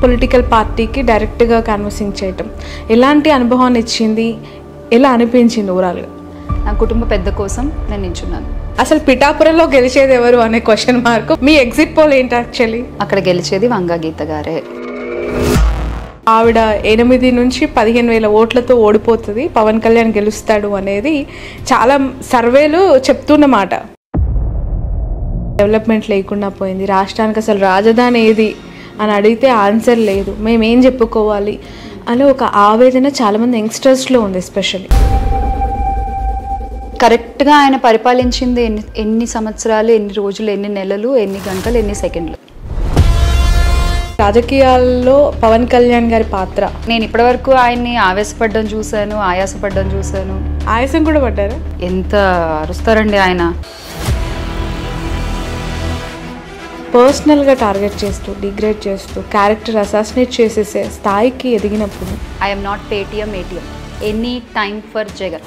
Political పార్టీకి డైరెక్ట్గా conversing చేయటం ఎలాంటి అనుభవాన్ని ఇచ్చింది, ఎలా అనిపించింది ఓవరాల్గా? నా కుటుంబ పెద్ద కోసం నేను నించున్నాను. అసలు పిఠాపురంలో గెలిచేది ఎవరు అనే క్వశ్చన్ మార్క్. మీ ఎగ్జిట్ పోల్ ఏంటి యాక్చువల్లీ? అక్కడ గెలిచేది వంగా గీత గారే. ఆవిడ 8 నుంచి 15,000 ఓట్లతో ఓడిపోతుంది, పవన్ కళ్యాణ్ గెలుస్తాడు అనేది చాలా సర్వేలు చెప్తున్నమాట. డెవలప్మెంట్ లేకుండా పోయింది, రాష్ట్రానికి అసలు రాజధాని ఏది అని అడిగితే ఆన్సర్ లేదు, మేమేం చెప్పుకోవాలి అని ఒక ఆవేదన చాలామంది యంగ్స్టర్స్లో ఉంది. ఎస్పెషల్లీ కరెక్ట్గా ఆయన పరిపాలించింది ఎన్ని సంవత్సరాలు, ఎన్ని రోజులు, ఎన్ని నెలలు, ఎన్ని గంటలు, ఎన్ని సెకండ్లు. రాజకీయాల్లో పవన్ కళ్యాణ్ గారి పాత్ర. నేను ఇప్పటివరకు ఆయన్ని ఆవేశపడ్డం చూశాను, ఆయాసపడ్డం చూశాను. ఆయాసం కూడా పడ్డారు. ఎంత అరుస్తారండి ఆయన. పర్సనల్గా టార్గెట్ చేస్తూ, డిగ్రేడ్ చేస్తూ, క్యారెక్టర్ అసాసినేట్ చేసేసే స్థాయికి ఎదిగినప్పుడు I'm not Paytm ATM, any time for Jagan.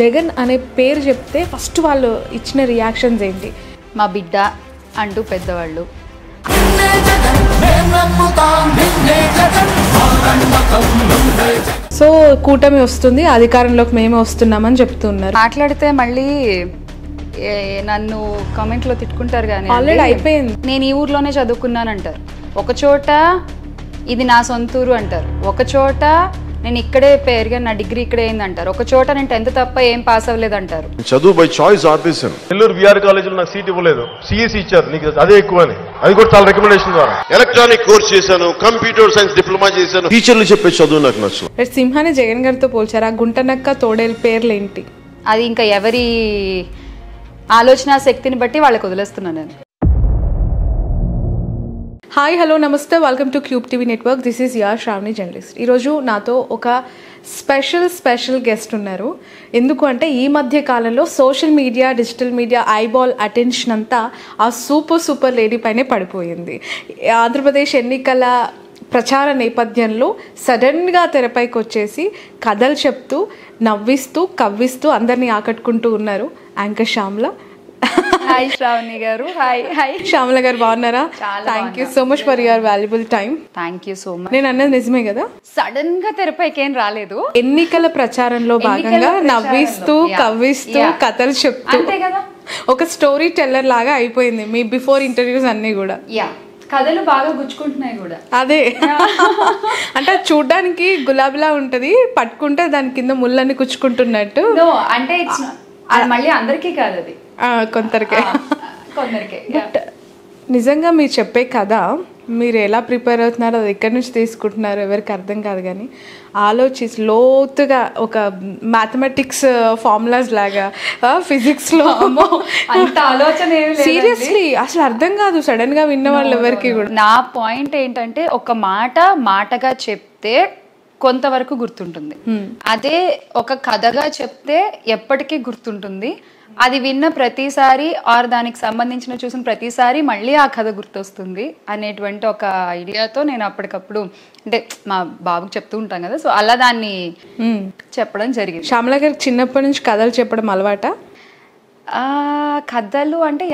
Jagan అనే పేరు చెప్తే ఫస్ట్ వాళ్ళు ఇచ్చిన రియాక్షన్స్ ఏంటి? మా బిడ్డ అంటూ పెద్దవాళ్ళు. సో కూటమి వస్తుంది, అధికారంలోకి మేమే వస్తున్నామని చెప్తున్నారు. మాట్లాడితే మళ్ళీ నన్ను కామెంట్లో తిట్టుకుంటారు, కానీ ఆల్రెడీ అయిపోయింది. నేను ఈ ఊర్లోనే చదువుకున్నానంటారు, ఒక చోట ఇది నా సొంత ఊరు అంటారు, ఒక చోట నేను ఇక్కడే పెరిగా, నా డిగ్రీ ఇక్కడే అయిందంటారు, ఒక చోట నేను 10th తప్ప ఏం పాస్ అవ్వలేదు అంటారు. చదువు బై చాయిస్ ఆపేసాను. నెల్లూరు విఆర్ కాలేజీలో నాకు సీట్ ఇవ్వలేదు, సిఎస్సి ఇచ్చారు, నీకు అదే ఎక్కువ అని. అది కూడా చాలా రికమెండేషన్ ద్వారా. ఎలక్ట్రానిక్ కోర్స్ చేశాను, కంప్యూటర్ సైన్స్ డిప్లొమా చేశాను. టీచర్లు చెప్పే చదువు నాకు నచ్చలేదు. సింహాన్ని జగన్ గారితో పోల్చారు. ఆ గుంటనక్క తోడేలు పేర్లు ఏంటి? అది ఇంకా ఎవరి ఆలోచన శక్తిని బట్టి వాళ్ళకి వదిలేస్తున్నాను నేను. హాయ్, హలో, నమస్తే, welcome to cube TV network. This is ya Shravani journalist. ఈరోజు నాతో ఒక స్పెషల్ గెస్ట్ ఉన్నారు. ఎందుకు అంటే ఈ మధ్య కాలంలో social media, digital media eyeball attention అంతా ఆ సూపర్ లేడీ పైనే పడిపోయింది. ఆంధ్రప్రదేశ్ ఎన్నికల ప్రచార నేపథ్యంలో సడన్గా తెరపైకి వచ్చేసి కథలు చెప్తూ, నవ్విస్తూ, కవ్విస్తూ అందరినీ ఆకట్టుకుంటూ ఉన్నారు యాంకర్ శ్యామల. హాయ్ శ్రావణి గారు. హాయ్ హాయ్ శ్యామల గారు, బాగున్నారా? Thank you so much for your valuable time. Thank you so much. నేను అన్నది నిజమే కదా? సడన్ గా తెరపైకి ఏం రాలేదు. ఎన్నికల ప్రచారంలో భాగంగా నవ్విస్తూ, కవ్విస్తూ, కథలు చెప్తూ ఒక స్టోరీ టెల్లర్ లాగా అయిపోయింది మీ బిఫోర్ ఇంటర్వ్యూస్ అన్ని కూడా. కథలు బాగా గుచ్చుకుంటున్నాయి కూడా. అదే అంటే చూడ్డానికి గులాబీలా ఉంటది, పట్టుకుంటే దాని కింద ముళ్ళని గుచ్చుకుంటున్నట్టు. అంటే మళ్ళీ అందరికీ కాదు, అది కొందరికే. బట్ నిజంగా మీరు చెప్పే కథ, మీరు ఎలా ప్రిపేర్ అవుతున్నారో, అది ఎక్కడి నుంచి తీసుకుంటున్నారో ఎవరికి అర్థం కాదు, కానీ ఆలోచించి లోతుగా ఒక మ్యాథమెటిక్స్ ఫార్ములాస్ లాగా, ఫిజిక్స్లో అంత ఆలోచన సీరియస్లీ అసలు అర్థం కాదు సడన్ గా విన్న వాళ్ళు ఎవరికి కూడా. నా పాయింట్ ఏంటంటే, ఒక మాటగా చెప్తే కొంతవరకు గుర్తుంటుంది, అదే ఒక కథగా చెప్తే ఎప్పటికీ గుర్తుంటుంది. అది విన్న ప్రతిసారి ఆర్ దానికి సంబంధించిన చూసిన ప్రతిసారి మళ్ళీ ఆ కథ గుర్తొస్తుంది అనేటువంటి ఒక ఐడియాతో నేను అప్పటికప్పుడు, అంటే మా బాబుకి చెప్తూ ఉంటాం కదా, సో అలా దాన్ని చెప్పడం జరిగింది. శ్యామల గారికి చిన్నప్పటి నుంచి కథలు చెప్పడం అలవాటా? కథలు అంటే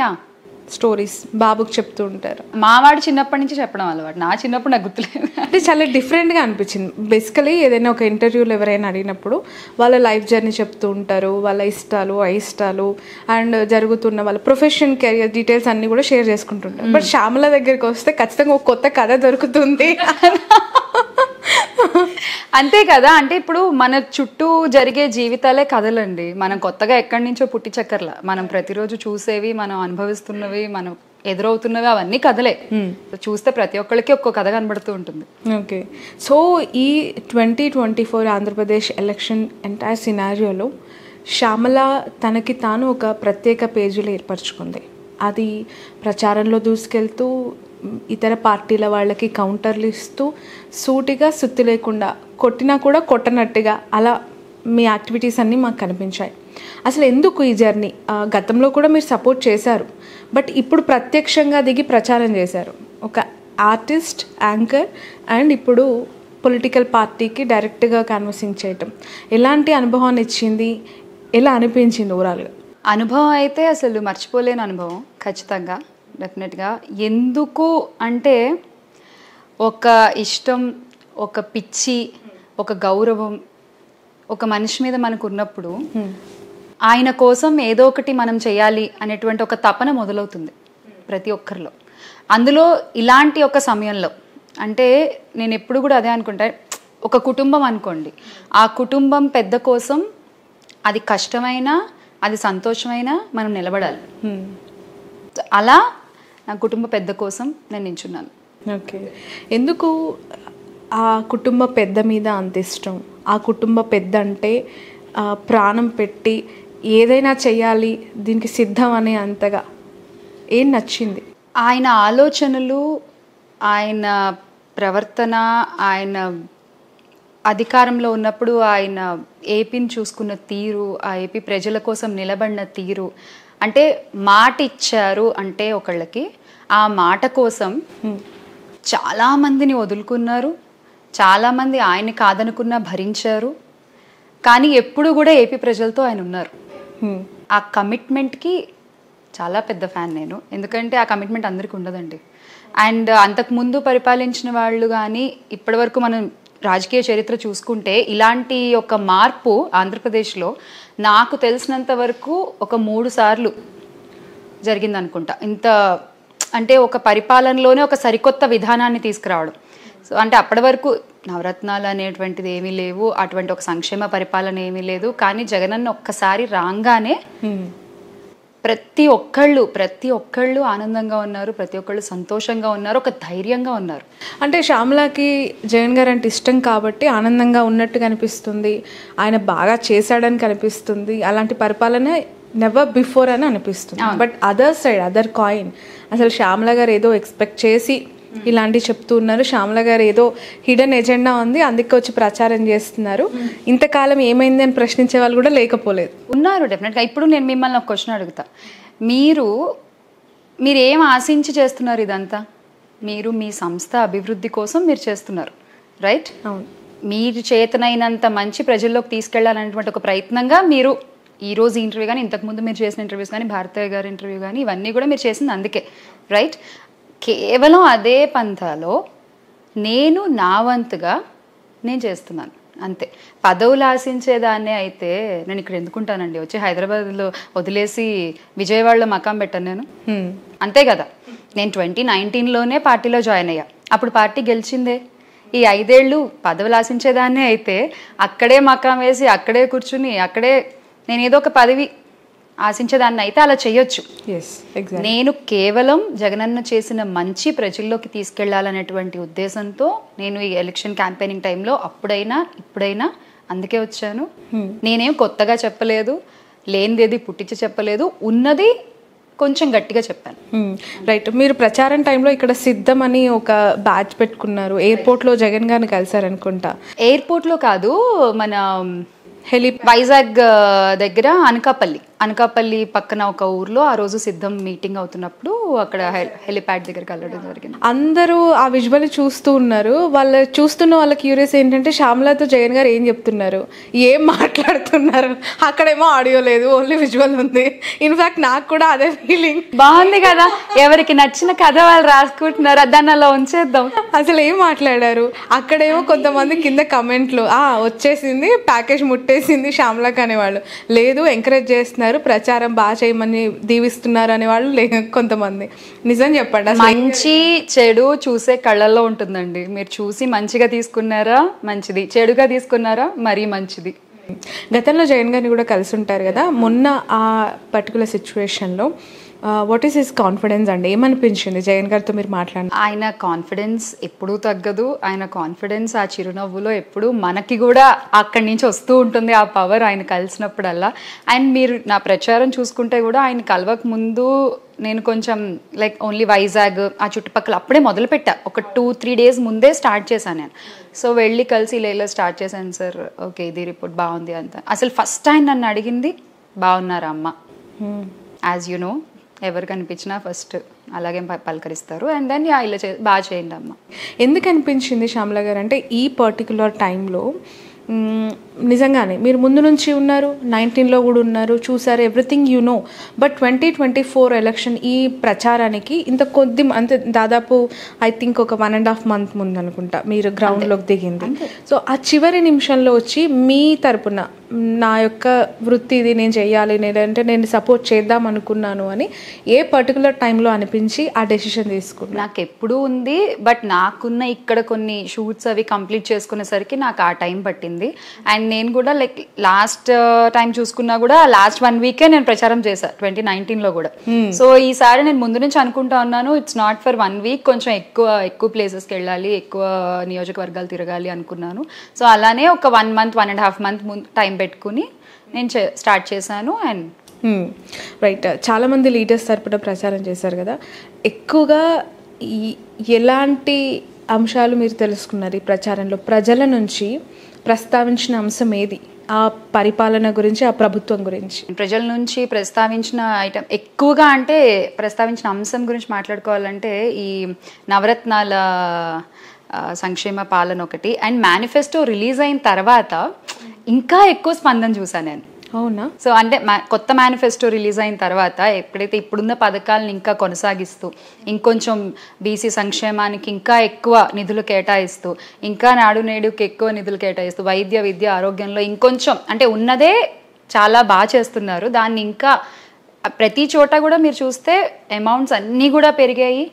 స్టోరీస్ బాబుకి చెప్తూ ఉంటారు. మావాడు చిన్నప్పటి నుంచి చెప్పడం అలవాటు, నా చిన్నప్పుడు నాకు గుర్తులేదు. అంటే చాలా డిఫరెంట్గా అనిపించింది. బేసికలీ ఏదైనా ఒక ఇంటర్వ్యూలో ఎవరైనా అడిగినప్పుడు వాళ్ళ లైఫ్ జర్నీ చెప్తూ ఉంటారు, వాళ్ళ ఇష్టాలు, అయిష్టాలు అండ్ జరుగుతున్న వాళ్ళ ప్రొఫెషన్, కెరియర్ డీటెయిల్స్ అన్నీ కూడా షేర్ చేసుకుంటుంటారు. బట్ శ్యామల దగ్గరికి వస్తే ఖచ్చితంగా ఒక కొత్త కథ దొరుకుతుంది. అంతే కదా. అంటే ఇప్పుడు మన చుట్టూ జరిగే జీవితాలే కథలండి. మనం కొత్తగా ఎక్కడి నుంచో పుట్టి చక్కర్లా, మనం ప్రతిరోజు చూసేవి, మనం అనుభవిస్తున్నవి, మనం ఎదురవుతున్నవి అవన్నీ కథలే. చూస్తే ప్రతి ఒక్కరికి ఒక్కో కథ కనబడుతూ ఉంటుంది. ఓకే, సో ఈ 2024 ఆంధ్రప్రదేశ్ ఎలక్షన్ ఎంటైర్ సినారియోలో శ్యామల తనకి తాను ఒక ప్రత్యేక పేజీలు ఏర్పరచుకుంది. అది ప్రచారంలో దూసుకెళ్తూ, ఇతర పార్టీల వాళ్ళకి కౌంటర్లు ఇస్తూ, సూటిగా సుత్తి లేకుండా, కొట్టినా కూడా కొట్టనట్టుగా అలా మీ యాక్టివిటీస్ అన్నీ మాకు కనిపించాయి. అసలు ఎందుకు ఈ జర్నీ? గతంలో కూడా మీరు సపోర్ట్ చేశారు, బట్ ఇప్పుడు ప్రత్యక్షంగా దిగి ప్రచారం చేశారు. ఒక ఆర్టిస్ట్, యాంకర్ అండ్ ఇప్పుడు పొలిటికల్ పార్టీకి డైరెక్ట్గా కాన్వర్సింగ్ చేయటం ఎలాంటి అనుభవాన్ని ఇచ్చింది, ఎలా అనిపించింది ఓవరాల్గా? అనుభవం అయితే అసలు మర్చిపోలేని అనుభవం ఖచ్చితంగా. డెఫినెట్గా. ఎందుకు అంటే ఒక ఇష్టం, ఒక పిచ్చి, ఒక గౌరవం ఒక మనిషి మీద మనకు ఉన్నప్పుడు ఆయన కోసం ఏదో ఒకటి మనం చేయాలి అనేటువంటి ఒక తపన మొదలవుతుంది ప్రతి ఒక్కరిలో. అందులో ఇలాంటి ఒక సమయంలో అంటే నేను ఎప్పుడు కూడా అదే అనుకుంటా, ఒక కుటుంబం అనుకోండి, ఆ కుటుంబం పెద్ద కోసం అది కష్టమైనా అది సంతోషమైనా మనం నిలబడాలి. అలా నా కుటుంబ పెద్ద కోసం నేను నించున్నాను. ఓకే, ఎందుకు ఆ కుటుంబ పెద్ద మీద అంత ఇష్టం? ఆ కుటుంబ పెద్ద అంటే ప్రాణం పెట్టి ఏదైనా చెయ్యాలి దీనికి సిద్ధం అనే అంతగా ఏం నచ్చింది? ఆయన ఆలోచనలు, ఆయన ప్రవర్తన, ఆయన అధికారంలో ఉన్నప్పుడు ఆయన ఏపీని చూసుకున్న తీరు, ఆ ఏపీ ప్రజల కోసం నిలబడిన తీరు, అంటే మాట ఇచ్చారు అంటే ఒకళ్ళకి, ఆ మాట కోసం చాలామందిని వదులుకున్నారు, చాలామంది ఆయన్ని కాదనుకున్నా భరించారు, కానీ ఎప్పుడు కూడా ఏపీ ప్రజలతో ఆయన ఉన్నారు. ఆ కమిట్మెంట్కి చాలా పెద్ద ఫ్యాన్ నేను. ఎందుకంటే ఆ కమిట్మెంట్ అందరికీ ఉండదండి. అండ్ అంతకుముందు పరిపాలించిన వాళ్ళు కానీ ఇప్పటి వరకు మనం రాజకీయ చరిత్ర చూసుకుంటే ఇలాంటి ఒక మార్పు ఆంధ్రప్రదేశ్లో నాకు తెలిసినంత వరకు ఒక 3 సార్లు జరిగింది అనుకుంటా. ఇంత అంటే ఒక పరిపాలనలోనే ఒక సరికొత్త విధానాన్ని తీసుకురావడం. సో అంటే అప్పటి వరకు నవరత్నాలు అనేటువంటిది ఏమీ లేవు, అటువంటి ఒక సంక్షేమ పరిపాలన ఏమీ లేదు. కానీ జగనన్న ఒక్కసారి రాగానే ప్రతి ఒక్కళ్ళు ఆనందంగా ఉన్నారు, ప్రతి ఒక్కళ్ళు సంతోషంగా ఉన్నారు, ఒక ధైర్యంగా ఉన్నారు. అంటే శ్యామలాకి జగన్ గారు అంటే ఇష్టం కాబట్టి ఆనందంగా ఉన్నట్టు కనిపిస్తుంది, ఆయన బాగా చేశాడని కనిపిస్తుంది, అలాంటి పరిపాలన నెవర్ బిఫోర్ అని అనిపిస్తుంది. But other side, other coin, అసలు శ్యామల గారు ఏదో ఎక్స్పెక్ట్ చేసి ఇలాంటివి చెప్తూ ఉన్నారు, శ్యామల గారు ఏదో హిడెన్ ఎజెండా ఉంది అందుకే వచ్చి ప్రచారం చేస్తున్నారు, ఇంతకాలం ఏమైంది అని ప్రశ్నించే వాళ్ళు కూడా లేకపోలేదు, ఉన్నారు డెఫినెట్గా. ఇప్పుడు నేను మిమ్మల్ని ఒక క్వశ్చన్ అడుగుతా, మీరు ఏం ఆశించి చేస్తున్నారు ఇదంతా? మీరు మీ సంస్థ అభివృద్ధి కోసం మీరు చేస్తున్నారు, రైట్? అవును. మీరు చేతనైనంత మంచి ప్రజల్లోకి తీసుకెళ్లాలనేటువంటి ఒక ప్రయత్నంగా మీరు ఈరోజు ఇంటర్వ్యూ కానీ, ఇంతకుముందు మీరు చేసిన ఇంటర్వ్యూస్ కానీ, భారతయ్య గారి ఇంటర్వ్యూ కానీ, ఇవన్నీ కూడా మీరు చేసింది అందుకే, రైట్? కేవలం అదే పంథాలో నేను నా వంతుగా నేను చేస్తున్నాను అంతే. పదవులు ఆశించేదాన్నే అయితే నేను ఇక్కడ ఎందుకుంటానండి? వచ్చి హైదరాబాద్లో వదిలేసి విజయవాడలో మకాం పెట్టాను నేను, అంతే కదా. నేను 2019లోనే పార్టీలో జాయిన్ అయ్యా, అప్పుడు పార్టీ గెలిచిందే. ఈ 5 ఏళ్ళు పదవులు ఆశించేదాన్నే అయితే అక్కడే మకాం వేసి అక్కడే కూర్చుని అక్కడే నేను ఏదో ఒక పదవి ఆశించేదాన్ని అయితే అలా చేయొచ్చు. నేను కేవలం జగనన్న చేసిన మంచి ప్రజల్లోకి తీసుకెళ్లాలనేటువంటి ఉద్దేశంతో నేను ఈ ఎలక్షన్ క్యాంపెయినింగ్ టైంలో అప్పుడైనా ఇప్పుడైనా అందుకే వచ్చాను. నేనేం కొత్తగా చెప్పలేదు, లేనిదేది పుట్టించి చెప్పలేదు, ఉన్నది కొంచెం గట్టిగా చెప్పాను. రైట్. మీరు ప్రచారం టైంలో ఇక్కడ సిద్ధం అని ఒక బ్యాచ్ పెట్టుకున్నారు, ఎయిర్పోర్ట్లో జగన్ గారిని కలిసారనుకుంటా. ఎయిర్పోర్ట్లో కాదు, మన వైజాగ్ దగ్గర అనకాపల్లి పక్కన ఒక ఊర్లో ఆ రోజు సిద్ధం మీటింగ్ అవుతున్నప్పుడు అక్కడ హెలిప్యాడ్ దగ్గరికి వెళ్ళడం జరిగింది. అందరూ ఆ విజువల్ చూస్తూ ఉన్నారు. వాళ్ళు చూస్తున్న వాళ్ళ క్యూరియస్ ఏంటంటే శ్యామలతో జగన్ గారు ఏం చెప్తున్నారు, ఏం మాట్లాడుతున్నారు, అక్కడేమో ఆడియో లేదు, ఓన్లీ విజువల్ ఉంది. ఇన్ఫాక్ట్ నాకు కూడా అదే ఫీలింగ్. బాగుంది కదా, ఎవరికి నచ్చిన కథ వాళ్ళు రాసుకుంటున్నారు, దాన్ని అలా ఉంచేద్దాం. అసలు ఏం మాట్లాడారు? అక్కడేమో కొంతమంది కింద కమెంట్లు వచ్చేసింది, ప్యాకేజ్ ముట్టేసింది శ్యామలకి అనేవాళ్ళు, లేదు ఎంకరేజ్ చేస్తున్నారు, ప్రచారం బాగా చేయమని దీవిస్తున్నారు అనేవాళ్ళు కొంతమంది. నిజం చెప్పండి, మంచి చెడు చూసే కళ్ళల్లో ఉంటుందండి. మీరు చూసి మంచిగా తీసుకున్నారా మంచిది, చెడుగా తీసుకున్నారా మరీ మంచిది. గతంలో జగన్ గారిని కూడా కలిసి ఉంటారు కదా, మొన్న ఆ పర్టికులర్ సిచ్యువేషన్లో వాట్ ఈస్ హిస్ కాన్ఫిడెన్స్ అండి? ఏమనిపించింది జగన్ గారితో మీరు మాట్లాడిన? ఆయన కాన్ఫిడెన్స్ ఎప్పుడూ తగ్గదు, ఆయన కాన్ఫిడెన్స్ ఆ చిరునవ్వులో ఎప్పుడు మనకి కూడా అక్కడి నుంచి వస్తూ ఉంటుంది ఆ పవర్ ఆయన కలిసినప్పుడల్లా. అండ్ మీరు నా ప్రచారం చూసుకుంటే కూడా ఆయన కలవక ముందు నేను కొంచెం లైక్ ఓన్లీ వైజాగ్ ఆ చుట్టుపక్కల అప్పుడే మొదలుపెట్టా, ఒక 2-3 డేస్ ముందే స్టార్ట్ చేశాను నేను. సో వెళ్ళి కలిసి ఇలా స్టార్ట్ చేశాను, సార్ ఓకే ఇది రిపోర్ట్ బాగుంది అంత. అసలు ఫస్ట్ ఆయన నన్ను అడిగింది బాగున్నారా అమ్మ, యాజ్ యు నో ఎవరు కనిపించినా ఫస్ట్ అలాగే పలకరిస్తారు, అండ్ దెన్ ఇలా బాగా చేయండి అమ్మ. ఎందుకు అనిపించింది శ్యామల గారు అంటే ఈ పర్టికులర్ టైంలో నిజంగానే మీరు ముందు నుంచి ఉన్నారు, 19లో కూడా ఉన్నారు, చూసారు, everything you know. But 2024 election ఈ ప్రచారానికి ఇంత కొద్ది అంతే దాదాపు ఐ థింక్ ఒక 1.5 month ముందు అనుకుంటా మీరు గ్రౌండ్లోకి దిగింది. సో ఆ చివరి నిమిషంలో వచ్చి మీ తరపున నా యొక్క వృత్తి ఇది, నేను చెయ్యాలి, నేనంటే నేను సపోర్ట్ చేద్దాం అనుకున్నాను అని ఏ పర్టికులర్ టైంలో అనిపించి ఆ డెసిషన్ తీసుకున్నాను? నాకు ఎప్పుడూ ఉంది, బట్ నాకున్న ఇక్కడ కొన్ని షూట్స్ అవి కంప్లీట్ చేసుకునేసరికి నాకు ఆ టైం పట్టింది. అండ్ నేను కూడా లైక్ లాస్ట్ టైం చూసుకున్నా కూడా లాస్ట్ 1 week నేను ప్రచారం చేశాను 2019లో కూడా. సో ఈసారి నేను ముందు నుంచి అనుకుంటా ఉన్నాను, ఇట్స్ నాట్ ఫర్ 1 week, కొంచెం ఎక్కువ ప్లేసెస్కి వెళ్ళాలి, ఎక్కువ నియోజకవర్గాలు తిరగాలి అనుకున్నాను. సో అలానే ఒక 1 month 1.5 month ముందు టైం పెట్టుకుని నేను స్టార్ట్ చేశాను. అండ్ రైట్, చాలామంది లీడర్స్ తరపున ప్రచారం చేశారు కదా, ఎక్కువగా ఎలాంటి అంశాలు మీరు తెలుసుకున్నారు ఈ ప్రచారంలో? ప్రజల నుంచి ప్రస్తావించిన అంశం ఏది ఆ పరిపాలన గురించి, ఆ ప్రభుత్వం గురించి? ప్రజల నుంచి ప్రస్తావించిన ఐటమ్ ఎక్కువగా అంటే ప్రస్తావించిన అంశం గురించి మాట్లాడుకోవాలంటే ఈ నవరత్నాల సంక్షేమ పాలన ఒకటి. అండ్ మేనిఫెస్టో రిలీజ్ అయిన తర్వాత ఇంకా ఎక్కువ స్పందన చూసాను నేను. అవునా? సో అంటే కొత్త మేనిఫెస్టో రిలీజ్ అయిన తర్వాత ఎప్పుడైతే ఇప్పుడున్న పథకాలను ఇంకా కొనసాగిస్తూ, ఇంకొంచెం బీసీ సంక్షేమానికి ఇంకా ఎక్కువ నిధులు కేటాయిస్తూ, ఇంకా నాడు నేడుకి ఎక్కువ నిధులు కేటాయిస్తూ, వైద్య విద్య ఆరోగ్యంలో ఇంకొంచెం అంటే ఉన్నదే చాలా బాగా చేస్తున్నారు. దాన్ని ఇంకా ప్రతి చోట కూడా మీరు చూస్తే అమౌంట్స్ అన్నీ కూడా పెరిగాయి.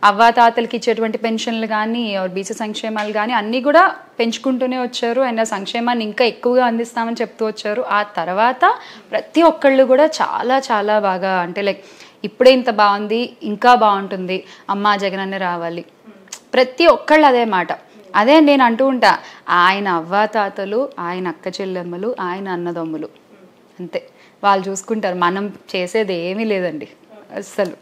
అవ్వాతాతలకి ఇచ్చేటువంటి పెన్షన్లు కానీ బీసీ సంక్షేమాలు కానీ అన్నీ కూడా పెంచుకుంటూనే వచ్చారు. అండ్ ఆ సంక్షేమాన్ని ఇంకా ఎక్కువగా అందిస్తామని చెప్తూ వచ్చారు. ఆ తర్వాత ప్రతి ఒక్కళ్ళు కూడా చాలా చాలా బాగా అంటే లైక్ ఇప్పుడే ఇంత బాగుంది, ఇంకా బాగుంటుంది, అమ్మా జగనన్న రావాలి, ప్రతి ఒక్కళ్ళు అదే మాట. అదే నేను అంటూ ఉంటా, ఆయన అవ్వాతాతలు, ఆయన అక్క చెల్లెమ్మలు, ఆయన అన్నదమ్ములు అంతే, వాళ్ళు చూసుకుంటారు. మనం చేసేది ఏమీ లేదండి అస్సలు.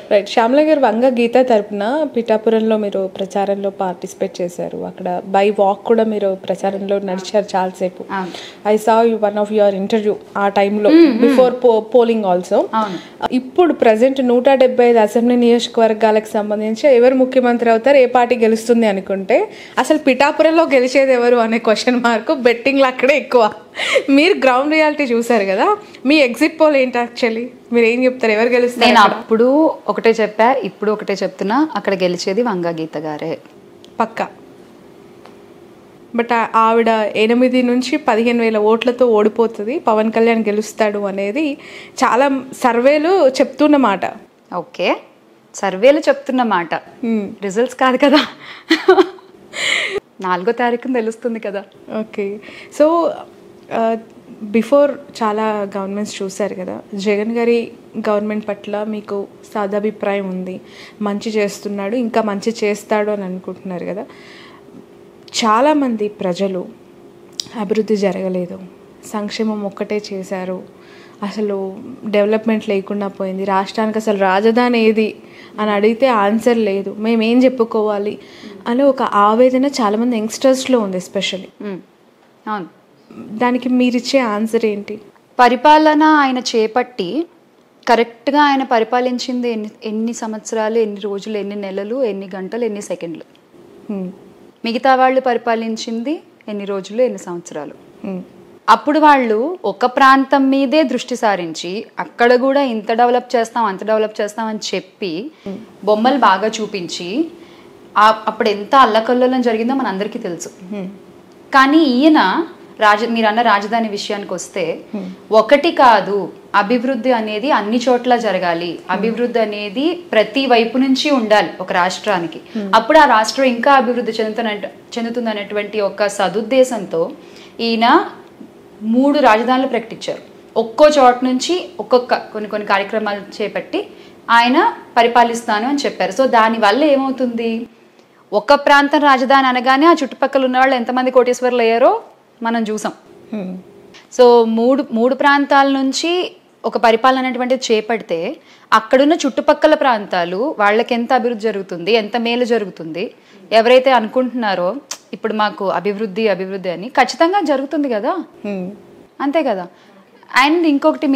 రైట్, శ్యామల గారు వంగ గీత తరపున పిఠాపురంలో మీరు ప్రచారంలో పార్టిసిపేట్ చేశారు. అక్కడ బై వాక్ కూడా మీరు ప్రచారంలో నడిచారు చాలాసేపు. I saw one of your interview ఆ టైంలో బిఫోర్ పోలింగ్ ఆల్సో. ఇప్పుడు ప్రజెంట్ 175 అసెంబ్లీ నియోజకవర్గాలకు సంబంధించి ఎవరు ముఖ్యమంత్రి అవుతారు, ఏ పార్టీ గెలుస్తుంది అనుకుంటే అసలు పిఠాపురంలో గెలిచేది ఎవరు అనే క్వశ్చన్ మార్క్ బెట్టింగ్లు అక్కడే ఎక్కువ. మీరు గ్రౌండ్ రియాలిటీ చూసారు కదా, మీ ఎగ్జిట్ పోల్ ఏంటి యాక్చువల్లీ? మీరు ఏం చెప్తారు, ఎవరు గెలుస్తారు? నేను అప్పుడు ఒకటే చెప్పా, ఇప్పుడు ఒకటే చెప్తున్నా, అక్కడ గెలిచేది వంగ గీత గారే పక్కా. బట్ ఆవిడ 8 నుంచి 15,000 ఓట్లతో ఓడిపోతుంది, పవన్ కళ్యాణ్ గెలుస్తాడు అనేది చాలా సర్వేలు చెప్తున్నమాట. ఓకే, సర్వేలు చెప్తున్నమాట, రిజల్ట్స్ కాదు కదా. 4వ తారీఖున తెలుస్తుంది కదా. ఓకే, సో బిఫోర్ చాలా గవర్నమెంట్స్ చూశారు కదా, జగన్ గారి గవర్నమెంట్ పట్ల మీకు సదాభిప్రాయం ఉంది, మంచి చేస్తున్నాడు, ఇంకా మంచి చేస్తాడు అని అనుకుంటున్నారు కదా. చాలామంది ప్రజలు అభివృద్ధి జరగలేదు, సంక్షేమం ఒక్కటే చేశారు, అసలు డెవలప్మెంట్ లేకుండా పోయింది, రాష్ట్రానికి అసలు రాజధాని ఏది అని అడిగితే ఆన్సర్ లేదు, మేమేం చెప్పుకోవాలి అని ఒక ఆవేదన చాలామంది యంగ్స్టర్స్లో ఉంది ఎస్పెషల్లీ. అవును, దానికి మీరిచ్చే ఆన్సర్ ఏంటి? పరిపాలన ఆయన చేపట్టి కరెక్ట్గా ఆయన పరిపాలించింది ఎన్ని సంవత్సరాలు, ఎన్ని రోజులు, ఎన్ని నెలలు, ఎన్ని గంటలు, ఎన్ని సెకండ్లు. మిగతా వాళ్ళు పరిపాలించింది ఎన్ని రోజులు, ఎన్ని సంవత్సరాలు. అప్పుడు వాళ్ళు ఒక ప్రాంతం మీదే దృష్టి సారించి అక్కడ కూడా ఇంత డెవలప్ చేస్తాం, అంత డెవలప్ చేస్తాం అని చెప్పి బొమ్మలు బాగా చూపించి అప్పుడు ఎంత అల్లకల్లోలం జరిగిందో మన అందరికీ తెలుసు. కానీ ఈయన మీరు అన్న రాజధాని విషయానికి వస్తే, ఒకటి కాదు, అభివృద్ధి అనేది అన్ని చోట్ల జరగాలి, అభివృద్ధి అనేది ప్రతి వైపు నుంచి ఉండాలి ఒక రాష్ట్రానికి, అప్పుడు ఆ రాష్ట్రం ఇంకా అభివృద్ధి చెందుతుందనేటువంటి ఒక సదుద్దేశంతో ఈయన 3 రాజధానులు ప్రకటించారు. ఒక్కో చోట నుంచి ఒక్కొక్క కొన్ని కార్యక్రమాలు చేపట్టి ఆయన పరిపాలిస్తాను అని చెప్పారు. సో దానివల్ల ఏమవుతుంది, ఒక ప్రాంతం రాజధాని అనగానే ఆ చుట్టుపక్కల ఉన్న వాళ్ళు ఎంతమంది కోటీశ్వర్లు అయ్యారో మనం చూసాం. సో మూడు ప్రాంతాల నుంచి ఒక పరిపాలన అనేటువంటిది చేపడితే అక్కడున్న చుట్టుపక్కల ప్రాంతాలు వాళ్ళకి ఎంత అభివృద్ధి జరుగుతుంది, ఎంత మేలు జరుగుతుంది, ఎవరైతే అనుకుంటున్నారో ఇప్పుడు మాకు అభివృద్ధి అని ఖచ్చితంగా జరుగుతుంది కదా, అంతే కదా. అండ్ ఇంకోటి